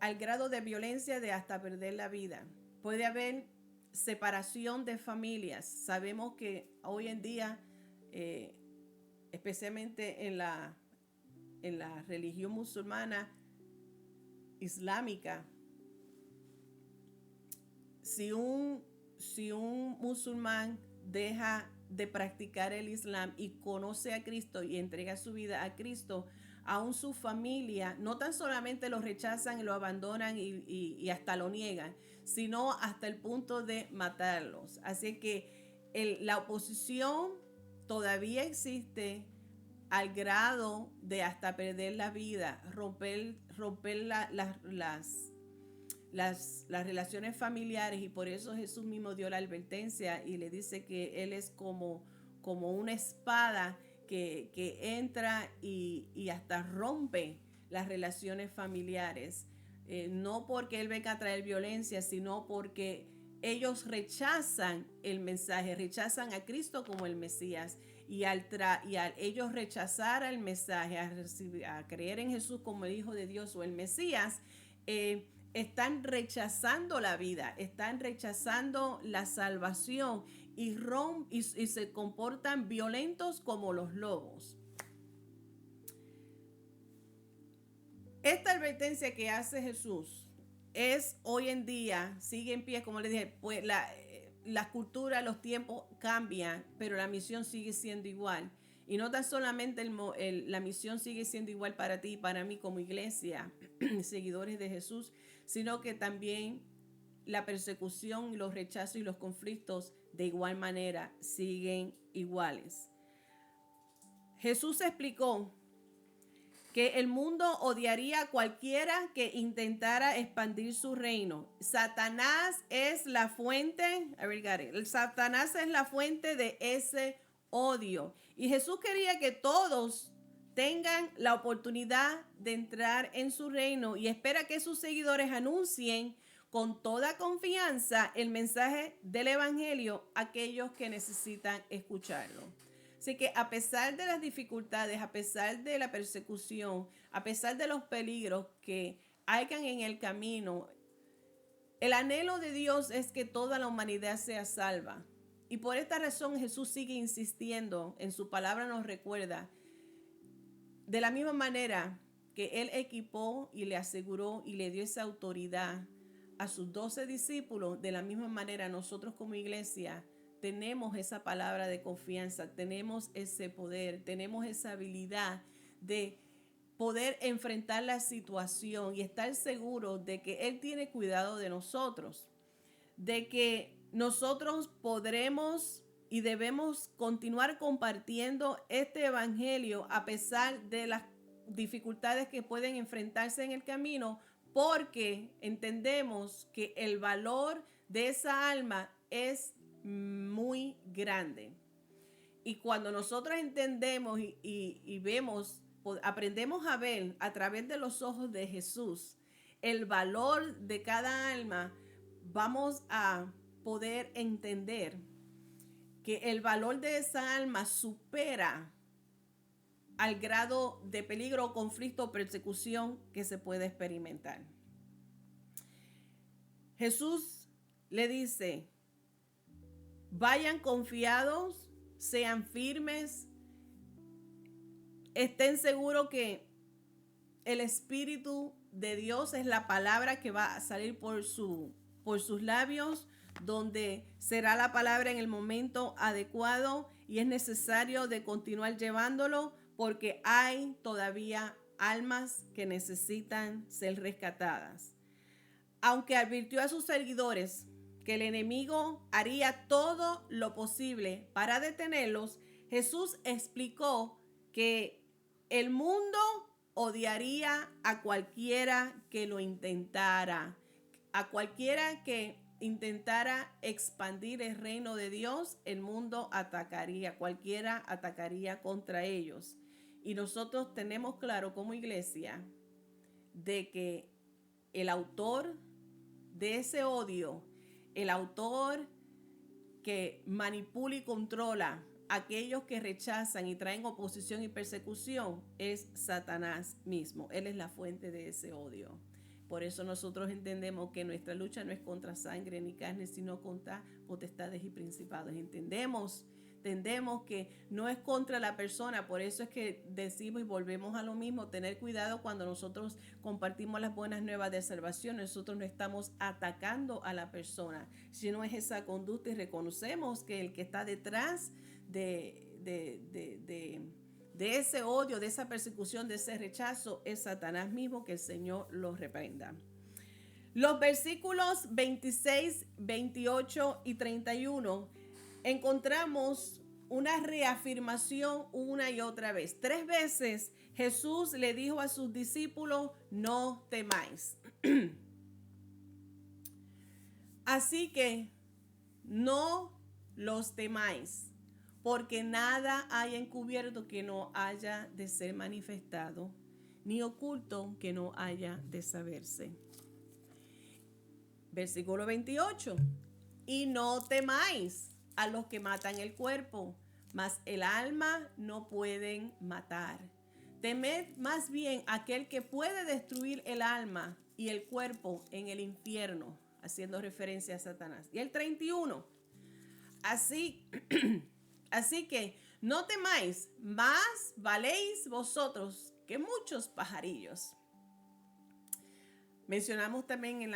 al grado de violencia de hasta perder la vida. Puede haber separación de familias. Sabemos que hoy en día, especialmente en la religión musulmana islámica, si un musulmán deja de practicar el Islam y conoce a Cristo y entrega su vida a Cristo, aún su familia no tan solamente lo rechazan y lo abandonan y hasta lo niegan, sino hasta el punto de matarlos. Así que la oposición todavía existe al grado de hasta perder la vida, romper las relaciones familiares, y por eso Jesús mismo dio la advertencia y le dice que Él es como una espada que entra y hasta rompe las relaciones familiares. No porque Él venga a traer violencia, sino porque ellos rechazan el mensaje, rechazan a Cristo como el Mesías. Y al ellos rechazar el mensaje, a creer en Jesús como el Hijo de Dios o el Mesías, están rechazando la vida, están rechazando la salvación y se comportan violentos como los lobos. Esta advertencia que hace Jesús es hoy en día, sigue en pie, como le dije, pues la cultura, los tiempos cambian, pero la misión sigue siendo igual. Y no tan solamente la misión sigue siendo igual para ti y para mí como iglesia, seguidores de Jesús, sino que también la persecución, los rechazos y los conflictos de igual manera siguen iguales. Jesús explicó que el mundo odiaría a cualquiera que intentara expandir su reino. Satanás es la fuente, Satanás es la fuente de ese odio. Y Jesús quería que todos tengan la oportunidad de entrar en su reino y espera que sus seguidores anuncien con toda confianza el mensaje del evangelio a aquellos que necesitan escucharlo. Así que a pesar de las dificultades, a pesar de la persecución, a pesar de los peligros que hayan en el camino, el anhelo de Dios es que toda la humanidad sea salva. Y por esta razón Jesús sigue insistiendo, en su palabra nos recuerda, de la misma manera que Él equipó y le aseguró y le dio esa autoridad a sus 12 discípulos, de la misma manera nosotros como iglesia tenemos esa palabra de confianza, tenemos ese poder, tenemos esa habilidad de poder enfrentar la situación y estar seguros de que Él tiene cuidado de nosotros, de que nosotros podremos y debemos continuar compartiendo este evangelio a pesar de las dificultades que pueden enfrentarse en el camino, porque entendemos que el valor de esa alma es muy grande. Y cuando nosotros entendemos y vemos, aprendemos a ver a través de los ojos de Jesús el valor de cada alma, vamos a poder entender que el valor de esa alma supera al grado de peligro, conflicto o persecución que se puede experimentar. Jesús le dice, vayan confiados, sean firmes, estén seguros que el Espíritu de Dios es la palabra que va a salir por sus labios, donde será la palabra en el momento adecuado, y es necesario de continuar llevándolo porque hay todavía almas que necesitan ser rescatadas. Aunque advirtió a sus seguidores que el enemigo haría todo lo posible para detenerlos, Jesús explicó que el mundo odiaría a cualquiera que lo intentara, a cualquiera que intentara expandir el reino de Dios. El mundo atacaría, cualquiera atacaría contra ellos. Y nosotros tenemos claro como iglesia de que el autor de ese odio, el autor que manipula y controla a aquellos que rechazan y traen oposición y persecución, es Satanás mismo. Él es la fuente de ese odio. Por eso nosotros entendemos que nuestra lucha no es contra sangre ni carne, sino contra potestades y principados. Entendemos que no es contra la persona. Por eso es que decimos y volvemos a lo mismo, tener cuidado cuando nosotros compartimos las buenas nuevas de salvación. Nosotros no estamos atacando a la persona, sino es esa conducta, y reconocemos que el que está detrás de ese odio, de esa persecución, de ese rechazo, es Satanás mismo. Que el Señor los reprenda. Los versículos 26, 28 y 31 encontramos una reafirmación una y otra vez. 3 veces Jesús le dijo a sus discípulos, no temáis. Así que no los temáis, porque nada hay encubierto que no haya de ser manifestado, ni oculto que no haya de saberse. Versículo 28. Y no temáis a los que matan el cuerpo, mas el alma no pueden matar. Temed más bien a aquel que puede destruir el alma y el cuerpo en el infierno, haciendo referencia a Satanás. Y el 31. Así que no temáis, más valéis vosotros que muchos pajarillos. Mencionamos también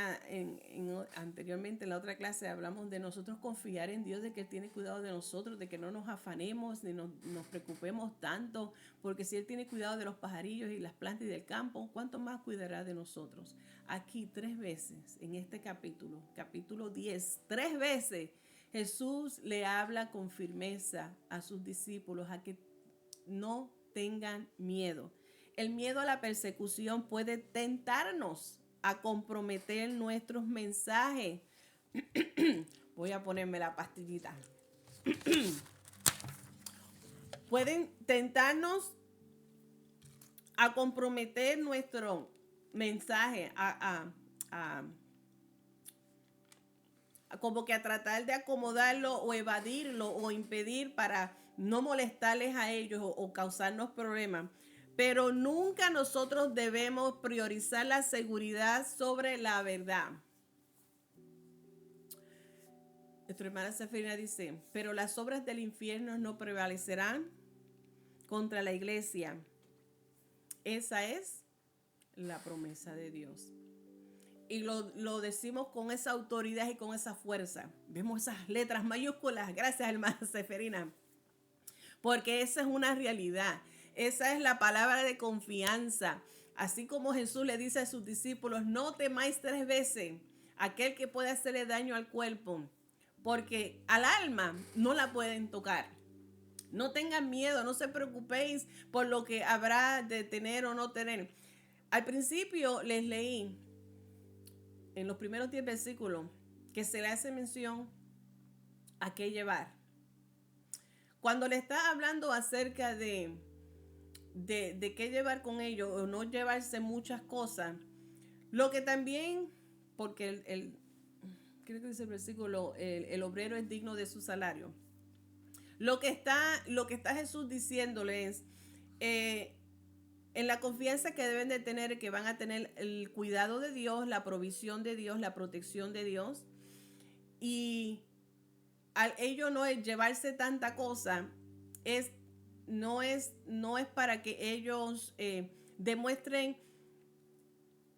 anteriormente en la otra clase, hablamos de nosotros confiar en Dios, de que Él tiene cuidado de nosotros, de que no nos afanemos, ni nos preocupemos tanto, porque si Él tiene cuidado de los pajarillos y las plantas y del campo, ¿cuánto más cuidará de nosotros? Aquí 3 veces en este capítulo 10, 3 veces Jesús le habla con firmeza a sus discípulos a que no tengan miedo. El miedo a la persecución puede tentarnos a comprometer nuestros mensajes. Voy a ponerme la pastillita. Pueden tentarnos a comprometer nuestro mensaje, como que a tratar de acomodarlo o evadirlo o impedir para no molestarles a ellos o causarnos problemas. Pero nunca nosotros debemos priorizar la seguridad sobre la verdad. Nuestra hermana Seferina dice, pero las obras del infierno no prevalecerán contra la iglesia. Esa es la promesa de Dios. Y lo decimos con esa autoridad y con esa fuerza. Vemos esas letras mayúsculas. Gracias, hermana Seferina. Porque esa es una realidad. Esa es la palabra de confianza. Así como Jesús le dice a sus discípulos, no temáis 3 veces aquel que puede hacerle daño al cuerpo. porque al alma no la pueden tocar. No tengan miedo, no se preocupéis por lo que habrá de tener o no tener. Al principio les leí en los primeros 10 versículos que se le hace mención a qué llevar. Cuando le está hablando acerca de qué llevar con ellos o no llevarse muchas cosas, lo que también, porque creo que dice el versículo, el obrero es digno de su salario. Lo que está Jesús diciéndoles, en la confianza que deben de tener, que van a tener el cuidado de Dios, la provisión de Dios, la protección de Dios, y al ello no es llevarse tanta cosa, no es para que ellos demuestren,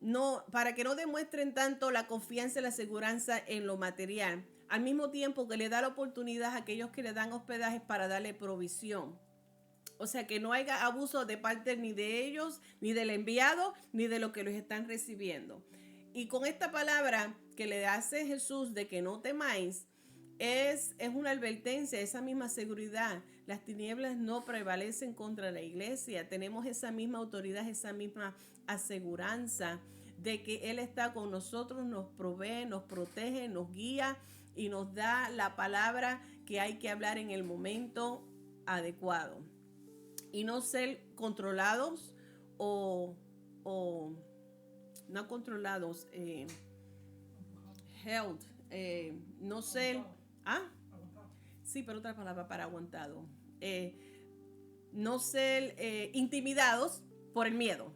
no, para que no demuestren tanto la confianza y la seguridad en lo material, al mismo tiempo que le da la oportunidad a aquellos que le dan hospedaje para darle provisión. O sea, que no haya abuso de parte ni de ellos, ni del enviado, ni de los que los están recibiendo. Y con esta palabra que le hace Jesús de que no temáis, es una advertencia, esa misma seguridad. Las tinieblas no prevalecen contra la iglesia. Tenemos esa misma autoridad, esa misma aseguranza de que Él está con nosotros, nos provee, nos protege, nos guía y nos da la palabra que hay que hablar en el momento adecuado. Y no ser controlados o no controlados, held, no ser, ah, sí, pero otra palabra para aguantado, no ser intimidados por el miedo.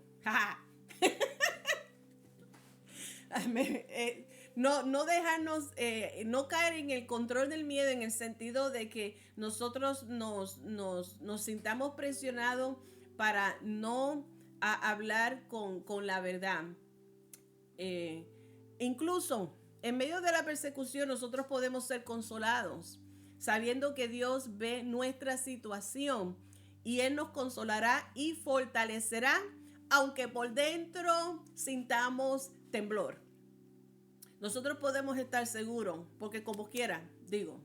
No dejarnos, no caer en el control del miedo, en el sentido de que nosotros nos sintamos presionados para no hablar con la verdad. Incluso en medio de la persecución nosotros podemos ser consolados, sabiendo que Dios ve nuestra situación y Él nos consolará y fortalecerá, aunque por dentro sintamos temblor. Nosotros podemos estar seguros, porque como quiera, digo,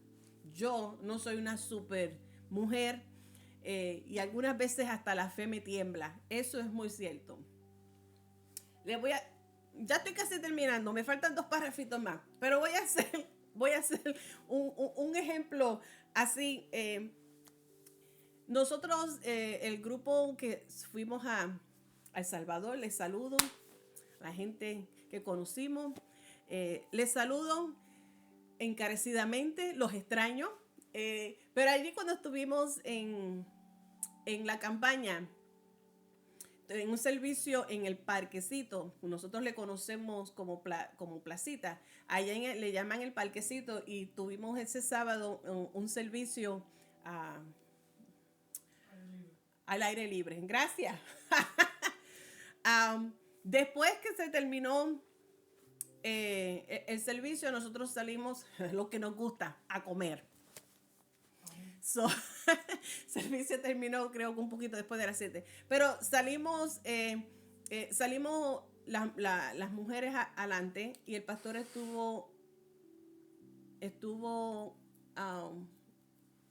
yo no soy una super mujer y algunas veces hasta la fe me tiembla. Eso es muy cierto. Ya estoy casi terminando, me faltan 2 párrafitos más, pero voy a hacer un ejemplo así. Nosotros, el grupo que fuimos a El Salvador, les saludo a la gente que conocimos. Les saludo encarecidamente, los extraño, pero allí cuando estuvimos en la campaña, en un servicio en el parquecito, nosotros le conocemos como placita, allá le llaman el parquecito, y tuvimos ese sábado un servicio al aire libre. Gracias. Después que se terminó el servicio, nosotros salimos lo que nos gusta, a comer. Servicio terminó creo que un poquito después de las 7, pero salimos las mujeres adelante y el pastor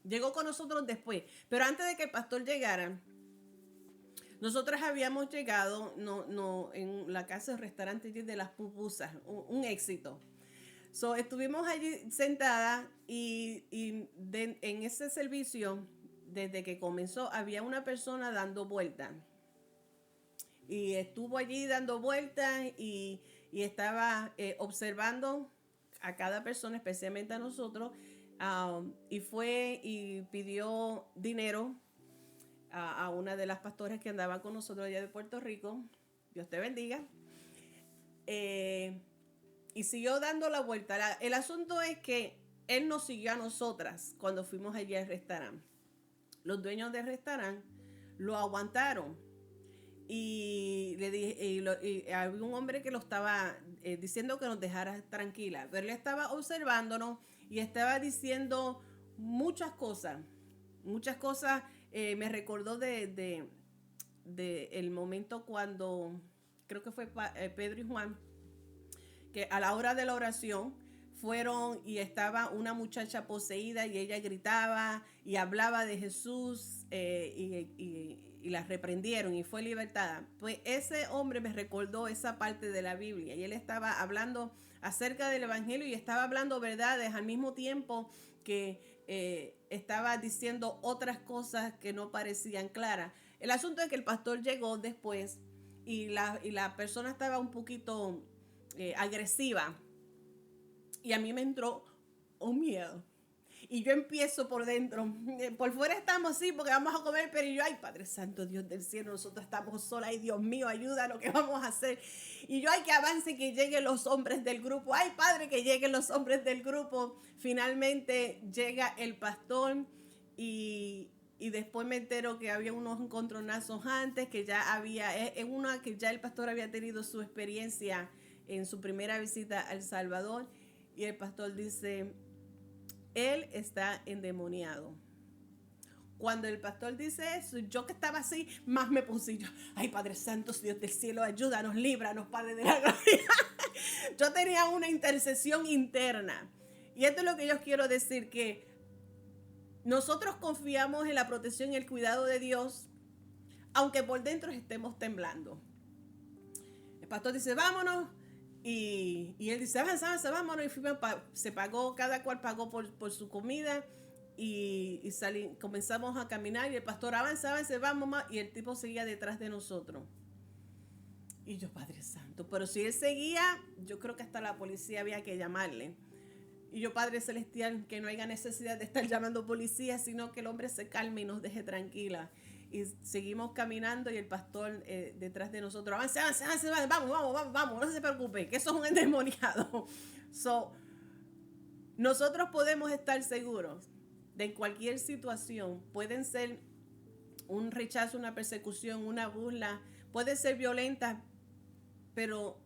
llegó con nosotros después, pero antes de que el pastor llegara, nosotras habíamos llegado en la casa del restaurante de las pupusas, un éxito. Estuvimos allí sentadas y en ese servicio, desde que comenzó, había una persona dando vueltas. Y estuvo allí dando vueltas y estaba observando a cada persona, especialmente a nosotros, y fue y pidió dinero a una de las pastoras que andaba con nosotros allá de Puerto Rico. Dios te bendiga. Y siguió dando la vuelta. El asunto es que él nos siguió a nosotras cuando fuimos allí al restaurante. Los dueños del restaurante lo aguantaron. Y le dije, y había un hombre que lo estaba diciendo que nos dejara tranquila. Pero él estaba observándonos y estaba diciendo muchas cosas. Muchas cosas. Me recordó de el momento cuando creo que fue Pedro y Juan, que a la hora de la oración fueron y estaba una muchacha poseída y ella gritaba y hablaba de Jesús y la reprendieron y fue libertada. Pues ese hombre me recordó esa parte de la Biblia y él estaba hablando acerca del evangelio y estaba hablando verdades al mismo tiempo que estaba diciendo otras cosas que no parecían claras. El asunto es que el pastor llegó después y la persona estaba un poquito agresiva y a mí me entró un miedo. Y yo empiezo por dentro. Por fuera estamos así porque vamos a comer, pero yo, ay, Padre Santo, Dios del cielo, nosotros estamos solas. Ay, Dios mío, ayúdanos, ¿qué vamos a hacer? Y yo, ay, que avance, que lleguen los hombres del grupo. Ay, Padre, que lleguen los hombres del grupo. Finalmente llega el pastor y después me entero que había unos encontronazos antes, que ya había, en una que ya el pastor había tenido su experiencia en su primera visita a El Salvador. Y el pastor dice, él está endemoniado. Cuando el pastor dice eso, yo que estaba así, más me puse yo, ay, Padre Santo, Dios del cielo, ayúdanos, líbranos, Padre de la gloria. Yo tenía una intercesión interna. Y esto es lo que yo quiero decir, que nosotros confiamos en la protección y el cuidado de Dios, aunque por dentro estemos temblando. El pastor dice, vámonos. Y él dice, avanza, vámonos. Y se pagó, cada cual pagó por su comida. Y comenzamos a caminar. Y el pastor, avanza, vamos más. Y el tipo seguía detrás de nosotros. Y yo, Padre Santo. Pero si él seguía, yo creo que hasta la policía había que llamarle. Y yo, Padre Celestial, que no haya necesidad de estar llamando policía, sino que el hombre se calme y nos deje tranquila. Y seguimos caminando y el pastor detrás de nosotros, avance, vamos, no se preocupe, que eso es un endemoniado. Nosotros podemos estar seguros de en cualquier situación, pueden ser un rechazo, una persecución, una burla, puede ser violenta, pero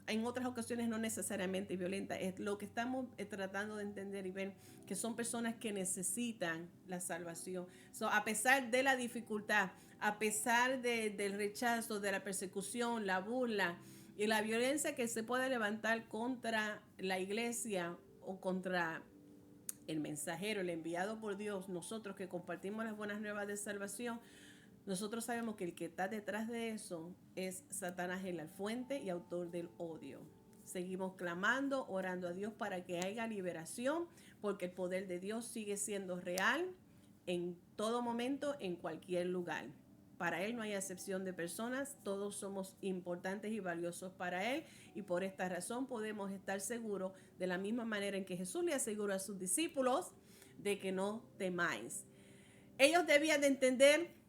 en otras ocasiones no necesariamente violenta. Es lo que estamos tratando de entender y ver, que son personas que necesitan la salvación. A pesar de la dificultad, a pesar del rechazo, de la persecución, la burla y la violencia que se puede levantar contra la iglesia o contra el mensajero, el enviado por Dios, nosotros que compartimos las buenas nuevas de salvación, nosotros sabemos que el que está detrás de eso es Satanás, el fuente y autor del odio. Seguimos clamando, orando a Dios para que haya liberación, porque el poder de Dios sigue siendo real en todo momento, en cualquier lugar. Para Él no hay excepción de personas, todos somos importantes y valiosos para Él, y por esta razón podemos estar seguros, de la misma manera en que Jesús le aseguró a sus discípulos, de que no temáis. Ellos debían de entender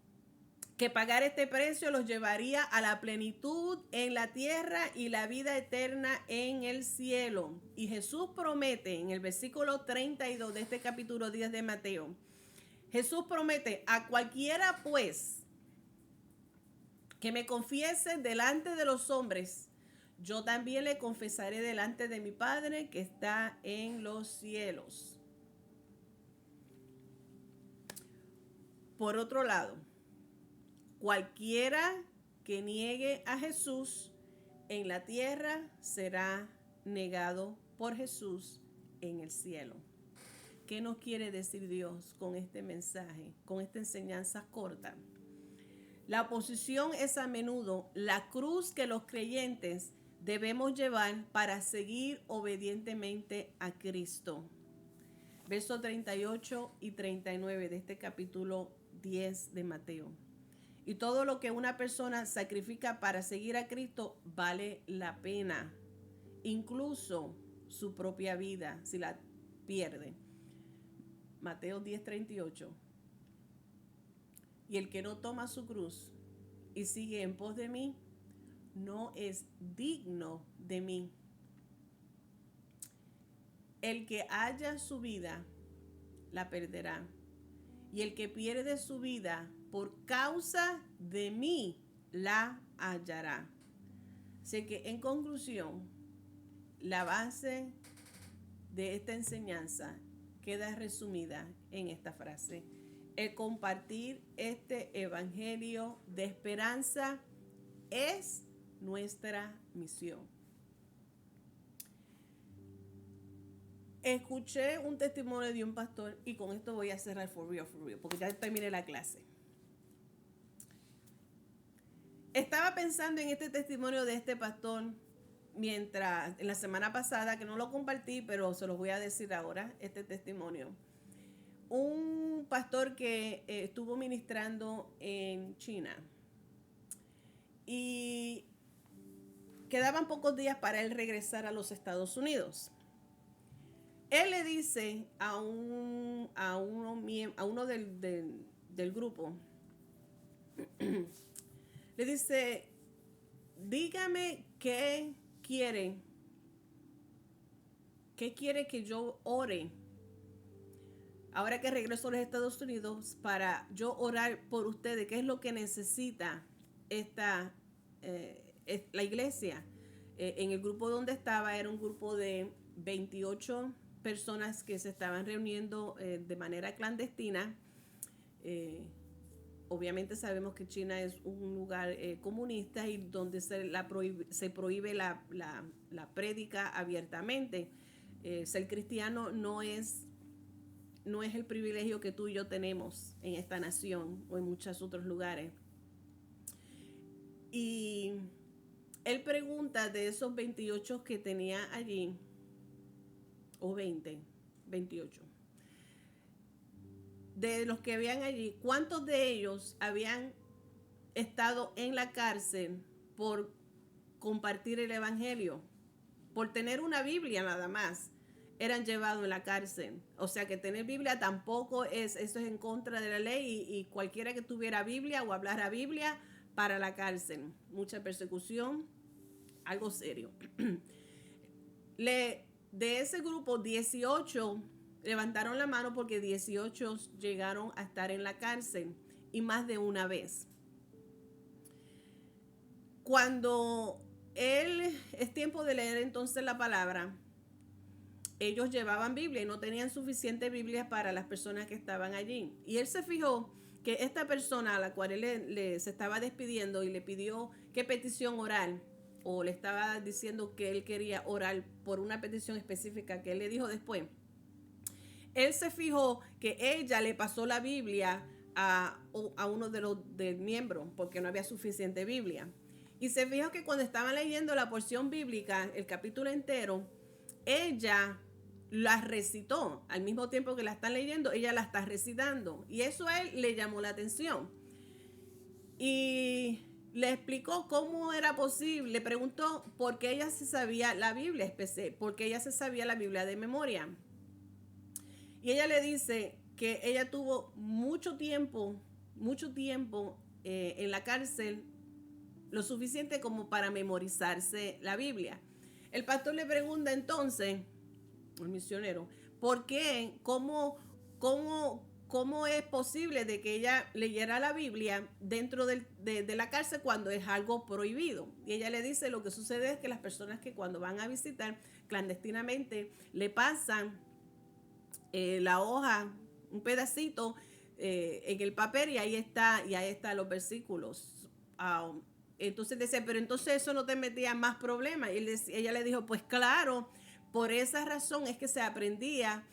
que pagar este precio los llevaría a la plenitud en la tierra y la vida eterna en el cielo. Y Jesús promete en el versículo 32 de este capítulo 10 de Mateo, Jesús promete, a cualquiera pues que me confiese delante de los hombres, yo también le confesaré delante de mi Padre que está en los cielos. Por otro lado, cualquiera que niegue a Jesús en la tierra será negado por Jesús en el cielo. ¿Qué nos quiere decir Dios con este mensaje, con esta enseñanza corta? La oposición es a menudo la cruz que los creyentes debemos llevar para seguir obedientemente a Cristo. Versos 38 y 39 de este capítulo 10 de Mateo. Y todo lo que una persona sacrifica para seguir a Cristo vale la pena, incluso su propia vida, si la pierde. Mateo 10:38. Y el que no toma su cruz y sigue en pos de mí, no es digno de mí. El que haya su vida, la perderá. Y el que pierde su vida por causa de mí, la hallará. Así que en conclusión, la base de esta enseñanza queda resumida en esta frase: el compartir este evangelio de esperanza es nuestra misión. Escuché un testimonio de un pastor y con esto voy a cerrar for real, porque ya terminé la clase. Estaba pensando en este testimonio de este pastor mientras, en la semana pasada, que no lo compartí, pero se los voy a decir ahora, este testimonio. Un pastor que estuvo ministrando en China y quedaban pocos días para él regresar a los Estados Unidos. Él le dice a uno del grupo, le dice, dígame qué quiere que yo ore ahora que regreso a los Estados Unidos para yo orar por ustedes, qué es lo que necesita la iglesia. En el grupo donde estaba era un grupo de 28 personas que se estaban reuniendo de manera clandestina. Obviamente sabemos que China es un lugar comunista y donde se prohíbe la prédica abiertamente. Ser cristiano no es el privilegio que tú y yo tenemos en esta nación o en muchos otros lugares. Y él pregunta de esos 28 que tenía allí, o 28, de los que habían allí, ¿cuántos de ellos habían estado en la cárcel por compartir el evangelio? Por tener una Biblia nada más eran llevados en la cárcel. O sea que tener Biblia tampoco eso es en contra de la ley y cualquiera que tuviera Biblia o hablara Biblia para la cárcel. Mucha persecución, algo serio. De ese grupo, 18 levantaron la mano porque 18 llegaron a estar en la cárcel y más de una vez. Cuando es tiempo de leer entonces la palabra, ellos llevaban Biblia y no tenían suficiente Biblia para las personas que estaban allí. Y él se fijó que esta persona a la cual él se estaba despidiendo y le pidió qué petición orar, o le estaba diciendo que él quería orar por una petición específica que él le dijo después, él se fijó que ella le pasó la Biblia a uno de los miembros porque no había suficiente Biblia. Y se fijó que cuando estaban leyendo la porción bíblica, el capítulo entero, ella la recitó. Al mismo tiempo que la están leyendo, ella la está recitando. Y eso a él le llamó la atención. Y le explicó cómo era posible. Le preguntó por qué ella se sabía la Biblia, porque ella se sabía la Biblia de memoria. Y ella le dice que ella tuvo mucho tiempo en la cárcel, lo suficiente como para memorizarse la Biblia. El pastor le pregunta entonces, el misionero, ¿por qué? ¿Cómo es posible de que ella leyera la Biblia dentro de la cárcel cuando es algo prohibido? Y ella le dice, lo que sucede es que las personas que cuando van a visitar clandestinamente le pasan la hoja, un pedacito en el papel y ahí está los versículos. Entonces decía, pero entonces eso no te metía más problemas. Y ella le dijo, pues claro, por esa razón es que se aprendía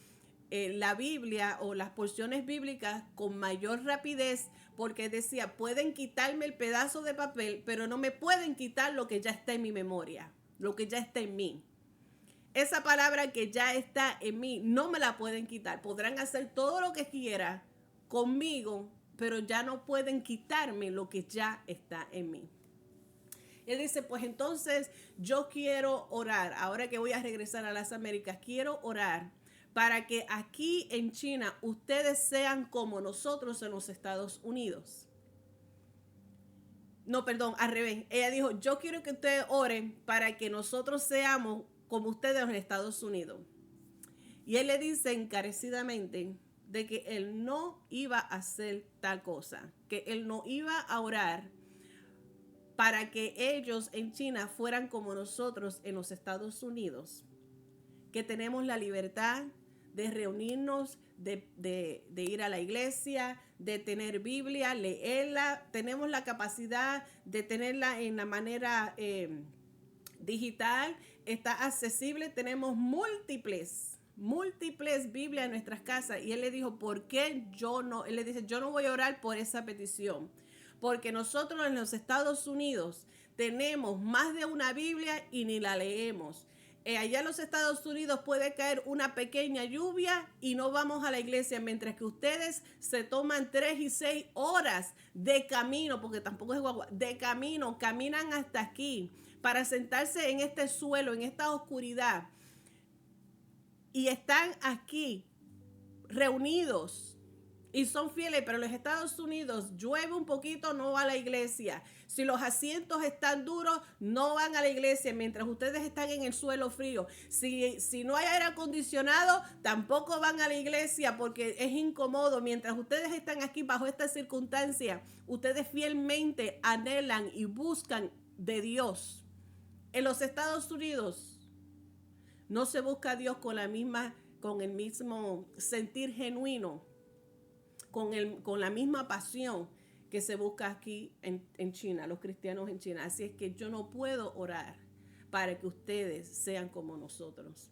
la Biblia o las porciones bíblicas con mayor rapidez, porque decía, pueden quitarme el pedazo de papel, pero no me pueden quitar lo que ya está en mi memoria, lo que ya está en mí. Esa palabra que ya está en mí, no me la pueden quitar. Podrán hacer todo lo que quieran conmigo, pero ya no pueden quitarme lo que ya está en mí. Él dice, pues entonces yo quiero orar, ahora que voy a regresar a las Américas, quiero orar para que aquí en China ustedes sean como nosotros en los Estados Unidos. No, perdón, al revés. Ella dijo, yo quiero que ustedes oren para que nosotros seamos como ustedes en los Estados Unidos. Y él le dice encarecidamente de que él no iba a hacer tal cosa, que él no iba a orar para que ellos en China fueran como nosotros en los Estados Unidos, que tenemos la libertad de reunirnos, de ir a la iglesia, de tener Biblia, leerla, tenemos la capacidad de tenerla en la manera digital, está accesible, tenemos múltiples múltiples Biblias en nuestras casas. Y él le dijo, ¿por qué yo no? Él le dice, yo no voy a orar por esa petición. Porque nosotros en los Estados Unidos tenemos más de una Biblia y ni la leemos. Allá en los Estados Unidos puede caer una pequeña lluvia y no vamos a la iglesia, mientras que ustedes se toman 3 y 6 horas de camino, porque tampoco es guagua, de camino, caminan hasta aquí para sentarse en este suelo, en esta oscuridad, y están aquí reunidos y son fieles, pero en los Estados Unidos llueve un poquito, no va a la iglesia. Si los asientos están duros, no van a la iglesia mientras ustedes están en el suelo frío. Si no hay aire acondicionado, tampoco van a la iglesia porque es incómodo. Mientras ustedes están aquí bajo esta circunstancia, ustedes fielmente anhelan y buscan de Dios. En los Estados Unidos no se busca a Dios con el mismo sentir genuino, con la misma pasión que se busca aquí en China, los cristianos en China. Así es que yo no puedo orar para que ustedes sean como nosotros.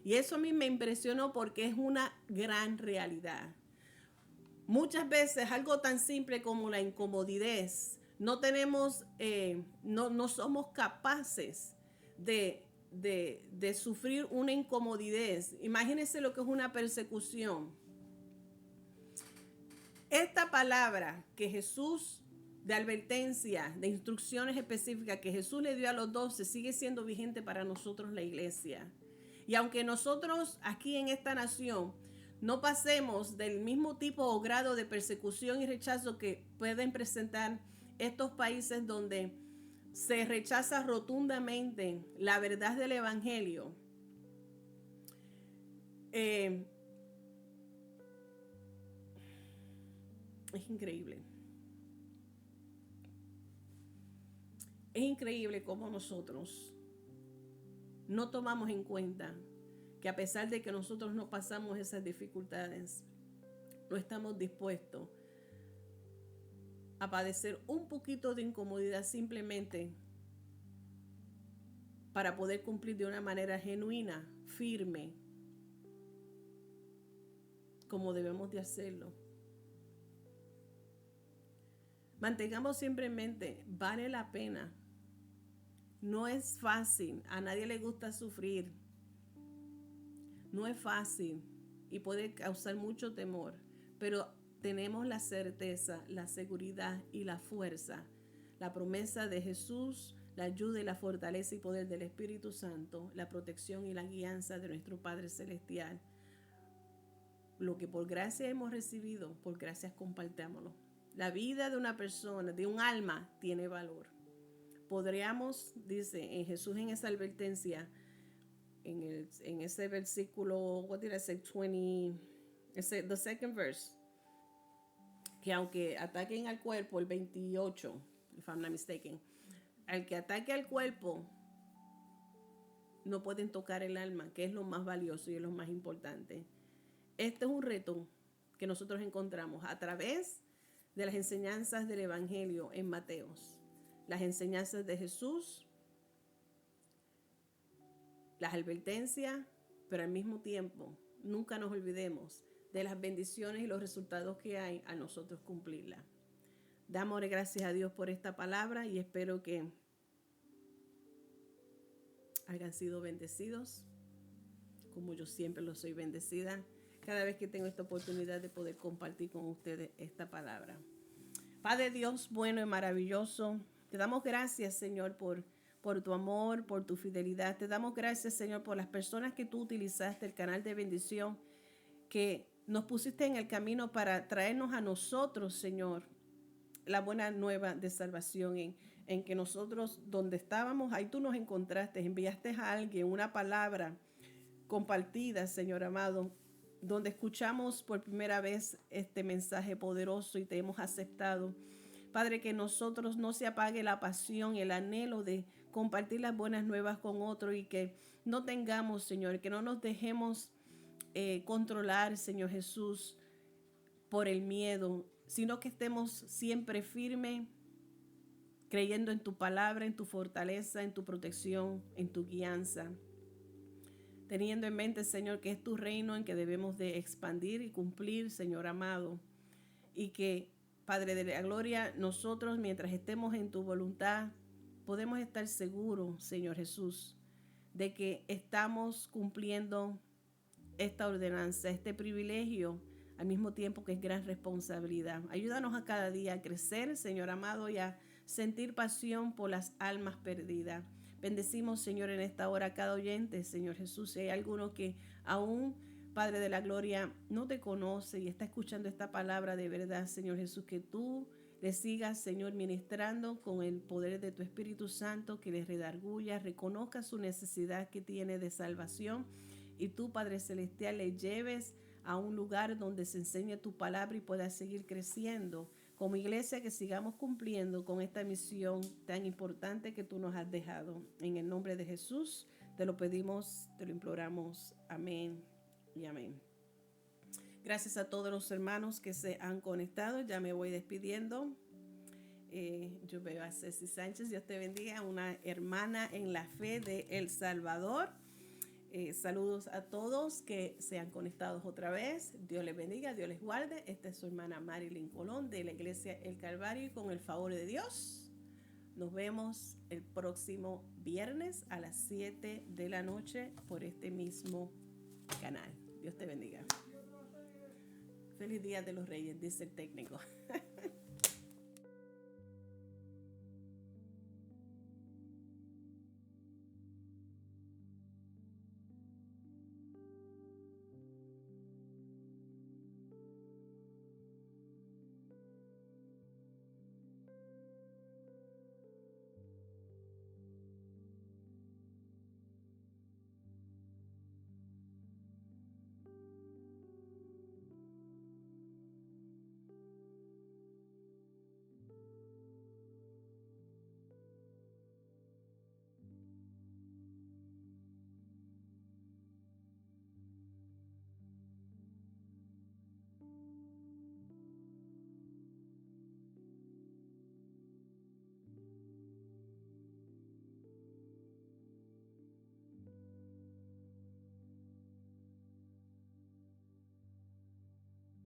Y eso a mí me impresionó porque es una gran realidad. Muchas veces algo tan simple como la incomodidad, no somos capaces de sufrir una incomodidad. Imagínense lo que es una persecución. Esta palabra que Jesús, de advertencia, de instrucciones específicas que Jesús le dio a los 12, sigue siendo vigente para nosotros, la iglesia. Y aunque nosotros aquí en esta nación no pasemos del mismo tipo o grado de persecución y rechazo que pueden presentar estos países donde se rechaza rotundamente la verdad del evangelio, es increíble. Es increíble cómo nosotros no tomamos en cuenta que a pesar de que nosotros no pasamos esas dificultades, no estamos dispuestos a padecer un poquito de incomodidad simplemente para poder cumplir de una manera genuina, firme, como debemos de hacerlo. Mantengamos siempre en mente, vale la pena. No es fácil, a nadie le gusta sufrir. No es fácil y puede causar mucho temor, pero tenemos la certeza, la seguridad y la fuerza, la promesa de Jesús, la ayuda y la fortaleza y poder del Espíritu Santo, la protección y la guianza de nuestro Padre Celestial. Lo que por gracia hemos recibido, por gracias compartámoslo. La vida de una persona, de un alma, tiene valor. Podríamos, dice en Jesús en esa advertencia, en ese versículo, what did I say, 20, the second verse, que aunque ataquen al cuerpo, el 28, if I'm not mistaken, al que ataque al cuerpo, no pueden tocar el alma, que es lo más valioso y es lo más importante. Este es un reto que nosotros encontramos a través de las enseñanzas del Evangelio en Mateos, las enseñanzas de Jesús, las advertencias, pero al mismo tiempo nunca nos olvidemos de las bendiciones y los resultados que hay a nosotros cumplirla. Damos gracias a Dios por esta palabra y espero que hayan sido bendecidos, como yo siempre lo soy bendecida cada vez que tengo esta oportunidad de poder compartir con ustedes esta palabra. Padre Dios bueno y maravilloso, te damos gracias, Señor, por tu amor, por tu fidelidad. Te damos gracias, Señor, por las personas que tú utilizaste, el canal de bendición, que nos pusiste en el camino para traernos a nosotros, Señor, la buena nueva de salvación, en que nosotros, donde estábamos, ahí tú nos encontraste, enviaste a alguien una palabra compartida, Señor amado, donde escuchamos por primera vez este mensaje poderoso y te hemos aceptado. Padre, que nosotros no se apague la pasión y el anhelo de compartir las buenas nuevas con otro y que no tengamos, Señor, que no nos dejemos controlar, Señor Jesús, por el miedo, sino que estemos siempre firmes, creyendo en tu palabra, en tu fortaleza, en tu protección, en tu guianza. teniendo en mente, Señor, que es tu reino en que debemos de expandir y cumplir, Señor amado, y que, Padre de la gloria, nosotros mientras estemos en tu voluntad, podemos estar seguros, Señor Jesús, de que estamos cumpliendo esta ordenanza, este privilegio, al mismo tiempo que es gran responsabilidad. Ayúdanos a cada día a crecer, Señor amado, y a sentir pasión por las almas perdidas. Bendecimos, Señor, en esta hora a cada oyente, Señor Jesús. Si hay alguno que aún, Padre de la gloria, no te conoce y está escuchando esta palabra de verdad, Señor Jesús, que tú le sigas, Señor, ministrando con el poder de tu Espíritu Santo, que les redarguya, reconozca su necesidad que tiene de salvación, y tú, Padre Celestial, le lleves a un lugar donde se enseñe tu palabra y pueda seguir creciendo. Como iglesia, que sigamos cumpliendo con esta misión tan importante que tú nos has dejado. En el nombre de Jesús te lo pedimos, te lo imploramos. Amén y amén. Gracias a todos los hermanos que se han conectado. Ya me voy despidiendo. Yo veo a Ceci Sánchez. Dios te bendiga, una hermana en la fe de El Salvador. Saludos a todos que se han conectado otra vez. Dios les bendiga, Dios les guarde. Esta es su hermana Marilyn Colón de la iglesia El Calvario, y con el favor de Dios nos vemos el próximo viernes a las 7 de la noche por este mismo canal. Dios te bendiga. Feliz Día de los Reyes, dice el técnico.